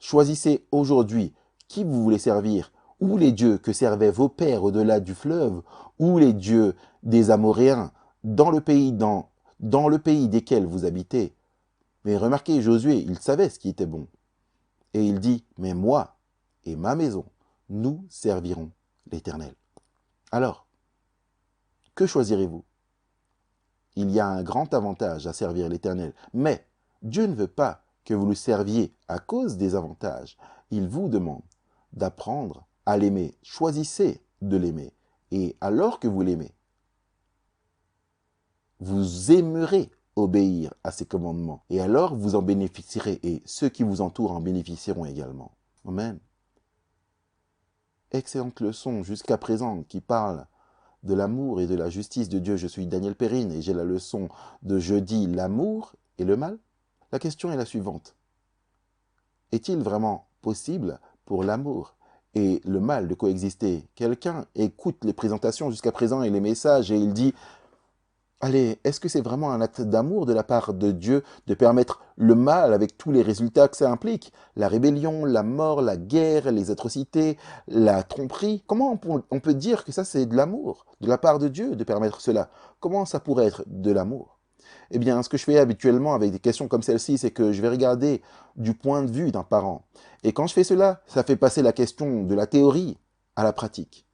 choisissez aujourd'hui qui vous voulez servir, ou les dieux que servaient vos pères au-delà du fleuve, ou les dieux des Amoréens, dans le pays desquels vous habitez. Mais remarquez, Josué, il savait ce qui était bon. Et il dit, mais moi et ma maison, nous servirons l'Éternel. Alors, que choisirez-vous? Il y a un grand avantage à servir l'Éternel, mais Dieu ne veut pas que vous le serviez à cause des avantages. Il vous demande d'apprendre à l'aimer. Choisissez de l'aimer. Et alors que vous l'aimez, vous aimerez obéir à ses commandements. Et alors vous en bénéficierez et ceux qui vous entourent en bénéficieront également. Amen. Excellente leçon jusqu'à présent qui parle de l'amour et de la justice de Dieu. Je suis Daniel Perrine et j'ai la leçon de jeudi, l'amour et le mal. La question est la suivante. Est-il vraiment possible pour l'amour et le mal de coexister? Quelqu'un écoute les présentations jusqu'à présent et les messages et il dit « Allez, est-ce que c'est vraiment un acte d'amour de la part de Dieu de permettre le mal avec tous les résultats que ça implique? La rébellion, la mort, la guerre, les atrocités, la tromperie. Comment on peut dire que ça c'est de l'amour de la part de Dieu de permettre cela? Comment ça pourrait être de l'amour? Eh bien, ce que je fais habituellement avec des questions comme celle-ci, c'est que je vais regarder du point de vue d'un parent. Et quand je fais cela, ça fait passer la question de la théorie à la pratique.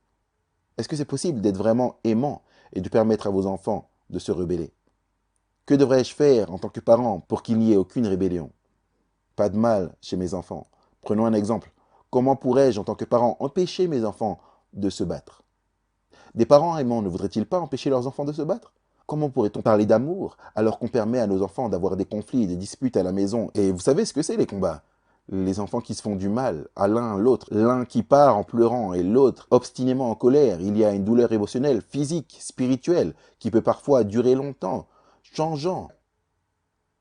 Est-ce que c'est possible d'être vraiment aimant et de permettre à vos enfants de se rebeller? Que devrais-je faire en tant que parent pour qu'il n'y ait aucune rébellion? Pas de mal chez mes enfants. Prenons un exemple. Comment pourrais-je, en tant que parent, empêcher mes enfants de se battre? Des parents aimants ne voudraient-ils pas empêcher leurs enfants de se battre? Comment pourrait-on parler d'amour alors qu'on permet à nos enfants d'avoir des conflits et des disputes à la maison? Et vous savez ce que c'est les combats? Les enfants qui se font du mal à l'un à l'autre, l'un qui part en pleurant et l'autre obstinément en colère. Il y a une douleur émotionnelle, physique, spirituelle, qui peut parfois durer longtemps, changeant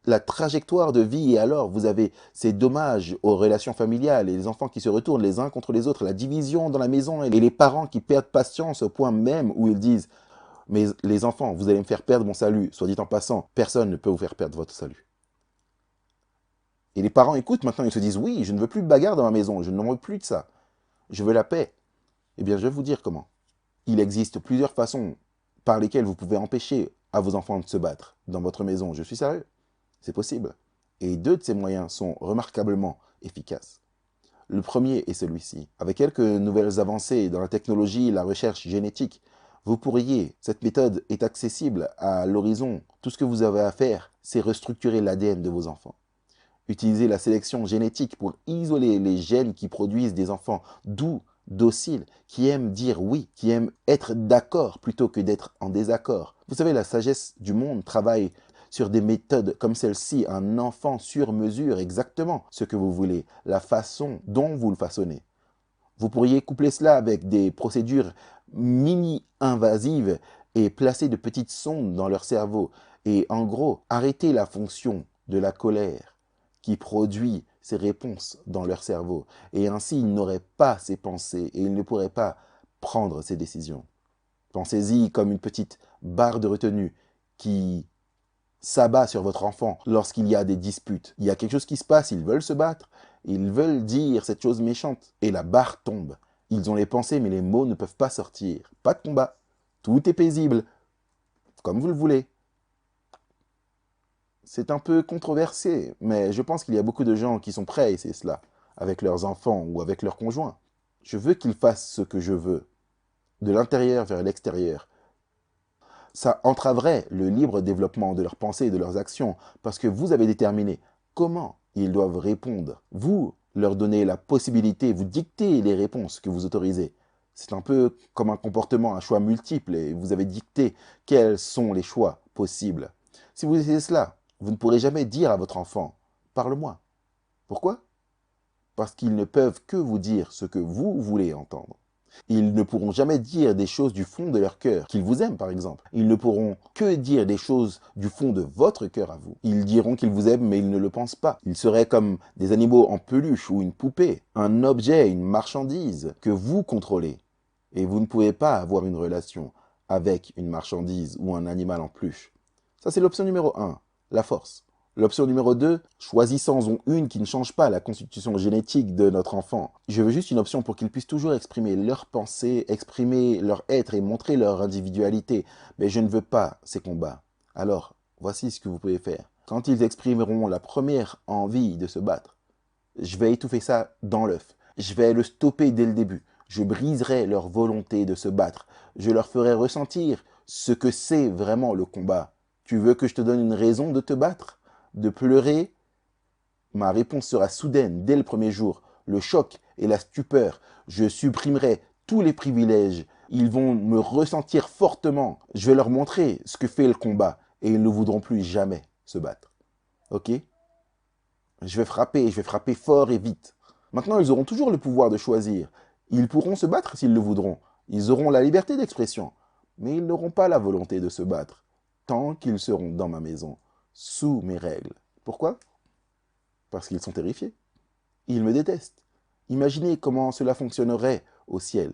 la trajectoire de vie. Et alors, vous avez ces dommages aux relations familiales et les enfants qui se retournent les uns contre les autres, la division dans la maison et les parents qui perdent patience au point même où ils disent « Mais les enfants, vous allez me faire perdre mon salut. » Soit dit en passant, personne ne peut vous faire perdre votre salut. Et les parents écoutent maintenant, ils se disent « Oui, je ne veux plus de bagarre dans ma maison, je n'en veux plus de ça. Je veux la paix. » Eh bien, je vais vous dire comment. Il existe plusieurs façons par lesquelles vous pouvez empêcher à vos enfants de se battre dans votre maison. Je suis sérieux. C'est possible. Et deux de ces moyens sont remarquablement efficaces. Le premier est celui-ci. Avec quelques nouvelles avancées dans la technologie et la recherche génétique, vous pourriez, cette méthode est accessible à l'horizon. Tout ce que vous avez à faire, c'est restructurer l'ADN de vos enfants. Utilisez la sélection génétique pour isoler les gènes qui produisent des enfants doux, dociles, qui aiment dire oui, qui aiment être d'accord plutôt que d'être en désaccord. Vous savez, la sagesse du monde travaille sur des méthodes comme celle-ci, un enfant sur mesure, exactement ce que vous voulez, la façon dont vous le façonnez. Vous pourriez coupler cela avec des procédures mini-invasives et placer de petites sondes dans leur cerveau. Et en gros, arrêter la fonction de la colère qui produit ces réponses dans leur cerveau. Et ainsi, ils n'auraient pas ces pensées et ils ne pourraient pas prendre ces décisions. Pensez-y comme une petite barre de retenue qui s'abat sur votre enfant lorsqu'il y a des disputes. Il y a quelque chose qui se passe, ils veulent se battre, ils veulent dire cette chose méchante. Et la barre tombe. Ils ont les pensées, mais les mots ne peuvent pas sortir. Pas de combat. Tout est paisible. Comme vous le voulez. C'est un peu controversé, mais je pense qu'il y a beaucoup de gens qui sont prêts à essayer cela, avec leurs enfants ou avec leurs conjoints. Je veux qu'ils fassent ce que je veux, de l'intérieur vers l'extérieur. Ça entraverait le libre développement de leurs pensées et de leurs actions, parce que vous avez déterminé comment ils doivent répondre. Vous leur donnez la possibilité, vous dictez les réponses que vous autorisez. C'est un peu comme un comportement, un choix multiple, et vous avez dicté quels sont les choix possibles. Si vous essayez cela, vous ne pourrez jamais dire à votre enfant « Parle-moi ». Pourquoi? Parce qu'ils ne peuvent que vous dire ce que vous voulez entendre. Ils ne pourront jamais dire des choses du fond de leur cœur, qu'ils vous aiment par exemple. Ils ne pourront que dire des choses du fond de votre cœur à vous. Ils diront qu'ils vous aiment, mais ils ne le pensent pas. Ils seraient comme des animaux en peluche ou une poupée, un objet, une marchandise que vous contrôlez. Et vous ne pouvez pas avoir une relation avec une marchandise ou un animal en peluche. Ça, c'est l'option numéro 1, la force. L'option numéro 2, choisissons-en une qui ne change pas la constitution génétique de notre enfant. Je veux juste une option pour qu'ils puissent toujours exprimer leurs pensées, exprimer leur être et montrer leur individualité. Mais je ne veux pas ces combats. Alors, voici ce que vous pouvez faire. Quand ils exprimeront la première envie de se battre, je vais étouffer ça dans l'œuf. Je vais le stopper dès le début. Je briserai leur volonté de se battre. Je leur ferai ressentir ce que c'est vraiment le combat. Tu veux que je te donne une raison de te battre? De pleurer? Ma réponse sera soudaine dès le premier jour. Le choc et la stupeur. Je supprimerai tous les privilèges. Ils vont me ressentir fortement. Je vais leur montrer ce que fait le combat et ils ne voudront plus jamais se battre. Ok? Je vais frapper fort et vite. Maintenant, ils auront toujours le pouvoir de choisir. Ils pourront se battre s'ils le voudront. Ils auront la liberté d'expression. Mais ils n'auront pas la volonté de se battre tant qu'ils seront dans ma maison, sous mes règles. Pourquoi? Parce qu'ils sont terrifiés. Ils me détestent. Imaginez comment cela fonctionnerait au ciel.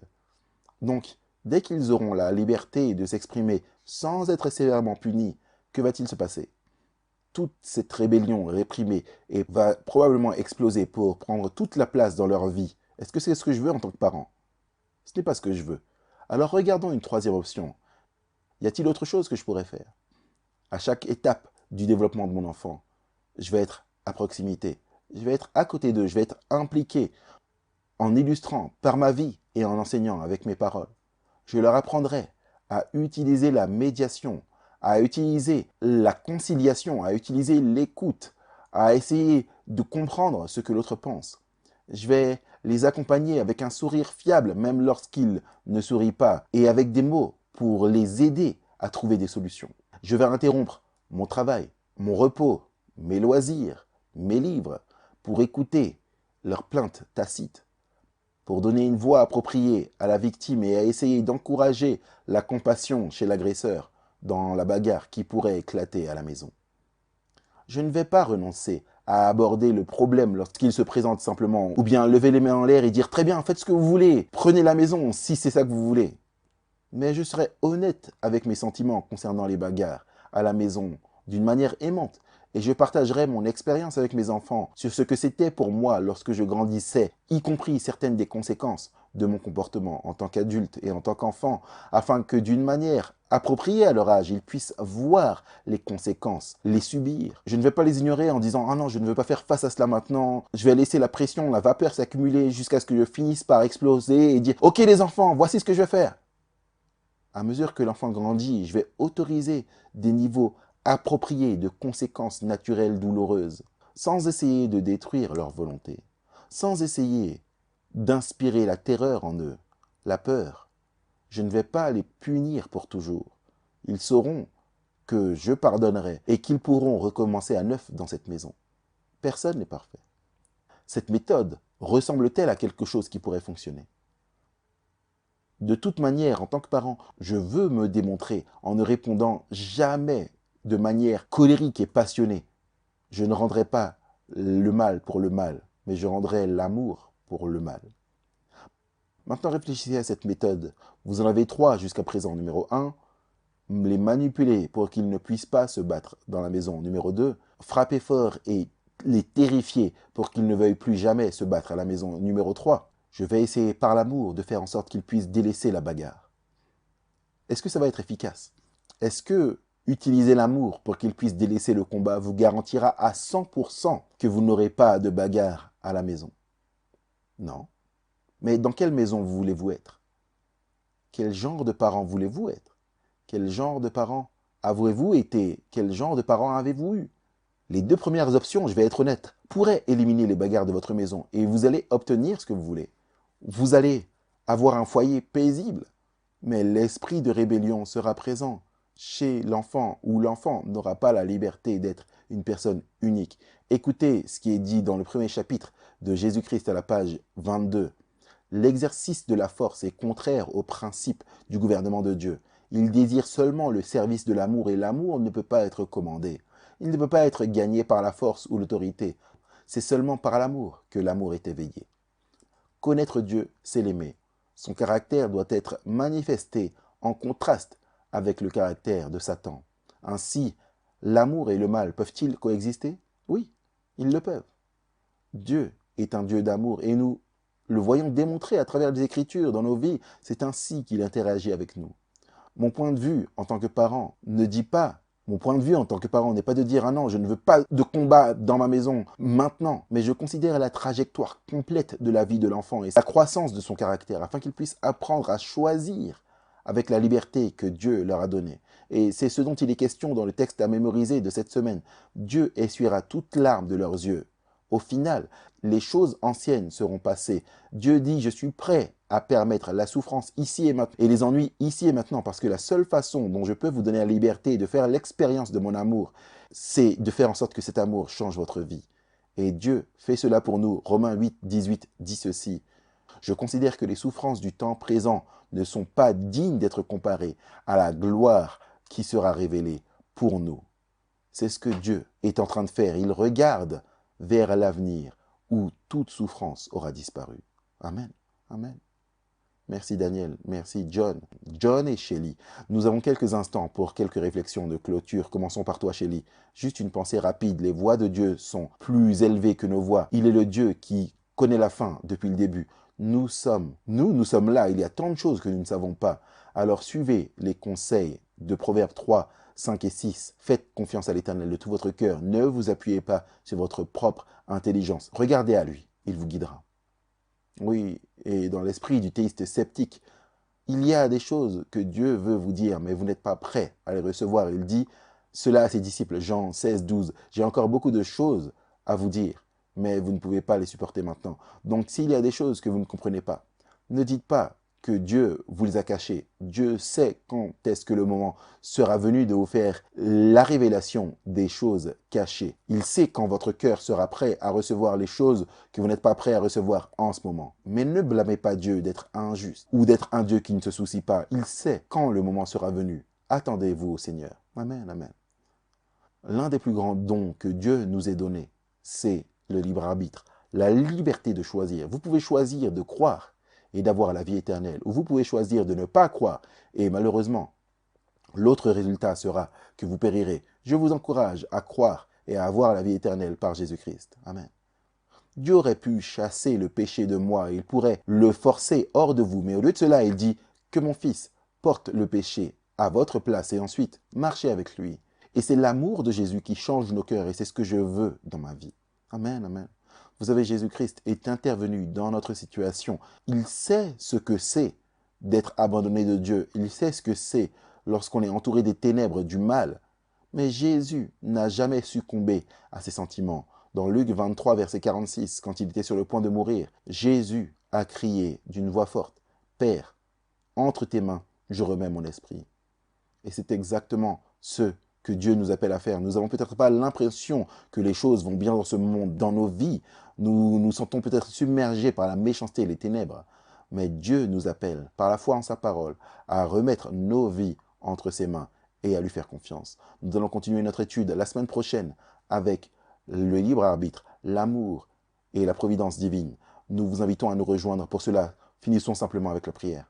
Donc, dès qu'ils auront la liberté de s'exprimer sans être sévèrement punis, que va-t-il se passer? Toute cette rébellion réprimée et va probablement exploser pour prendre toute la place dans leur vie. Est-ce que c'est ce que je veux en tant que parent? Ce n'est pas ce que je veux. Alors regardons une troisième option. Y a-t-il autre chose que je pourrais faire? À chaque étape du développement de mon enfant, je vais être à proximité. Je vais être à côté d'eux. Je vais être impliqué en illustrant par ma vie et en enseignant avec mes paroles. Je leur apprendrai à utiliser la médiation, à utiliser la conciliation, à utiliser l'écoute, à essayer de comprendre ce que l'autre pense. Je vais les accompagner avec un sourire fiable, même lorsqu'ils ne sourient pas, et avec des mots pour les aider à trouver des solutions. Je vais interrompre mon travail, mon repos, mes loisirs, mes livres, pour écouter leurs plaintes tacites, pour donner une voix appropriée à la victime et à essayer d'encourager la compassion chez l'agresseur dans la bagarre qui pourrait éclater à la maison. Je ne vais pas renoncer à aborder le problème lorsqu'il se présente simplement, ou bien lever les mains en l'air et dire « Très bien, faites ce que vous voulez, prenez la maison si c'est ça que vous voulez ». Mais je serai honnête avec mes sentiments concernant les bagarres à la maison d'une manière aimante. Et je partagerai mon expérience avec mes enfants sur ce que c'était pour moi lorsque je grandissais, y compris certaines des conséquences de mon comportement en tant qu'adulte et en tant qu'enfant, afin que d'une manière appropriée à leur âge, ils puissent voir les conséquences, les subir. Je ne vais pas les ignorer en disant « Ah non, je ne veux pas faire face à cela maintenant, je vais laisser la pression, la vapeur s'accumuler jusqu'à ce que je finisse par exploser et dire « Ok les enfants, voici ce que je vais faire ». À mesure que l'enfant grandit, je vais autoriser des niveaux appropriés de conséquences naturelles douloureuses, sans essayer de détruire leur volonté, sans essayer d'inspirer la terreur en eux, la peur. Je ne vais pas les punir pour toujours. Ils sauront que je pardonnerai et qu'ils pourront recommencer à neuf dans cette maison. Personne n'est parfait. Cette méthode ressemble-t-elle à quelque chose qui pourrait fonctionner? De toute manière, en tant que parent, je veux me démontrer en ne répondant jamais de manière colérique et passionnée. Je ne rendrai pas le mal pour le mal, mais je rendrai l'amour pour le mal. Maintenant, réfléchissez à cette méthode. Vous en avez trois jusqu'à présent. Numéro 1, les manipuler pour qu'ils ne puissent pas se battre dans la maison. Numéro 2, frapper fort et les terrifier pour qu'ils ne veuillent plus jamais se battre à la maison. Numéro 3, je vais essayer par l'amour de faire en sorte qu'ils puissent délaisser la bagarre. Est-ce que ça va être efficace? Est-ce que utiliser l'amour pour qu'ils puissent délaisser le combat vous garantira à 100% que vous n'aurez pas de bagarre à la maison? Non. Mais dans quelle maison voulez-vous être? Quel genre de parent voulez-vous être? Quel genre de parent avez-vous été? Quel genre de parent avez-vous eu? Les deux premières options, je vais être honnête, pourraient éliminer les bagarres de votre maison et vous allez obtenir ce que vous voulez. Vous allez avoir un foyer paisible, mais l'esprit de rébellion sera présent chez l'enfant où l'enfant n'aura pas la liberté d'être une personne unique. Écoutez ce qui est dit dans le premier chapitre de Jésus-Christ à la page 22. L'exercice de la force est contraire au principe du gouvernement de Dieu. Il désire seulement le service de l'amour et l'amour ne peut pas être commandé. Il ne peut pas être gagné par la force ou l'autorité. C'est seulement par l'amour que l'amour est éveillé. Connaître Dieu, c'est l'aimer. Son caractère doit être manifesté en contraste avec le caractère de Satan. Ainsi, l'amour et le mal peuvent-ils coexister? Oui, ils le peuvent. Dieu est un Dieu d'amour et nous le voyons démontré à travers les Écritures dans nos vies. C'est ainsi qu'il interagit avec nous. Mon point de vue en tant que parent ne dit pas, mon point de vue en tant que parent n'est pas de dire « Ah non, je ne veux pas de combat dans ma maison maintenant », mais je considère la trajectoire complète de la vie de l'enfant et la croissance de son caractère afin qu'il puisse apprendre à choisir avec la liberté que Dieu leur a donnée. Et c'est ce dont il est question dans le texte à mémoriser de cette semaine. Dieu essuiera toute larme de leurs yeux. Au final, les choses anciennes seront passées. Dieu dit, je suis prêt à permettre la souffrance ici et maintenant et les ennuis ici et maintenant parce que la seule façon dont je peux vous donner la liberté de faire l'expérience de mon amour, c'est de faire en sorte que cet amour change votre vie. Et Dieu fait cela pour nous. Romains 8, 18 dit ceci. Je considère que les souffrances du temps présent ne sont pas dignes d'être comparées à la gloire qui sera révélée pour nous. C'est ce que Dieu est en train de faire. Il regarde vers l'avenir où toute souffrance aura disparu. Amen. Amen. Merci Daniel, merci John. John et Shelly, nous avons quelques instants pour quelques réflexions de clôture. Commençons par toi Shelly. Juste une pensée rapide, les voix de Dieu sont plus élevées que nos voix. Il est le Dieu qui connaît la fin depuis le début. Nous sommes là, il y a tant de choses que nous ne savons pas. Alors suivez les conseils de Proverbes 3, 5 et 6. Faites confiance à l'Éternel de tout votre cœur. Ne vous appuyez pas sur votre propre intelligence. Regardez à lui, il vous guidera. Oui, et dans l'esprit du théiste sceptique, il y a des choses que Dieu veut vous dire, mais vous n'êtes pas prêt à les recevoir. Il dit cela à ses disciples, Jean 16, 12. J'ai encore beaucoup de choses à vous dire, mais vous ne pouvez pas les supporter maintenant. Donc s'il y a des choses que vous ne comprenez pas, ne dites pas que Dieu vous les a cachées. Dieu sait quand est-ce que le moment sera venu de vous faire la révélation des choses cachées. Il sait quand votre cœur sera prêt à recevoir les choses que vous n'êtes pas prêt à recevoir en ce moment. Mais ne blâmez pas Dieu d'être injuste ou d'être un Dieu qui ne se soucie pas. Il sait quand le moment sera venu. Attendez-vous au Seigneur. Amen, amen. L'un des plus grands dons que Dieu nous ait donné, c'est le libre arbitre, la liberté de choisir. Vous pouvez choisir de croire et d'avoir la vie éternelle, ou vous pouvez choisir de ne pas croire, et malheureusement, l'autre résultat sera que vous périrez. Je vous encourage à croire et à avoir la vie éternelle par Jésus-Christ. Amen. Dieu aurait pu chasser le péché de moi, il pourrait le forcer hors de vous, mais au lieu de cela, il dit que mon fils porte le péché à votre place et ensuite marchez avec lui. Et c'est l'amour de Jésus qui change nos cœurs et c'est ce que je veux dans ma vie. Amen, amen. Vous savez, Jésus-Christ est intervenu dans notre situation. Il sait ce que c'est d'être abandonné de Dieu. Il sait ce que c'est lorsqu'on est entouré des ténèbres, du mal. Mais Jésus n'a jamais succombé à ses sentiments. Dans Luc 23, verset 46, quand il était sur le point de mourir, Jésus a crié d'une voix forte, « Père, entre tes mains, je remets mon esprit. » Et c'est exactement ce que Dieu nous appelle à faire. Nous n'avons peut-être pas l'impression que les choses vont bien dans ce monde, dans nos vies. Nous nous sentons peut-être submergés par la méchanceté et les ténèbres. Mais Dieu nous appelle, par la foi en sa parole, à remettre nos vies entre ses mains et à lui faire confiance. Nous allons continuer notre étude la semaine prochaine avec le libre arbitre, l'amour et la providence divine. Nous vous invitons à nous rejoindre. Pour cela, finissons simplement avec la prière.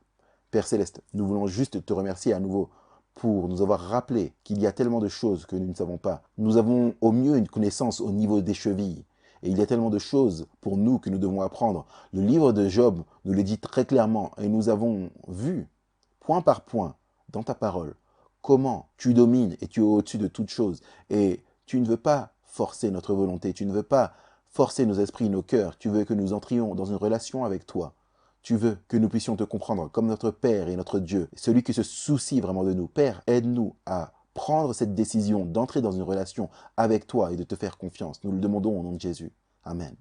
Père Céleste, nous voulons juste te remercier à nouveau pour nous avoir rappelé qu'il y a tellement de choses que nous ne savons pas. Nous avons au mieux une connaissance au niveau des chevilles. Et il y a tellement de choses pour nous que nous devons apprendre. Le livre de Job nous le dit très clairement et nous avons vu, point par point, dans ta parole, comment tu domines et tu es au-dessus de toutes choses. Et tu ne veux pas forcer notre volonté, tu ne veux pas forcer nos esprits, nos cœurs. Tu veux que nous entrions dans une relation avec toi. Tu veux que nous puissions te comprendre comme notre Père et notre Dieu, celui qui se soucie vraiment de nous. Père, aide-nous à prendre cette décision d'entrer dans une relation avec toi et de te faire confiance. Nous le demandons au nom de Jésus. Amen.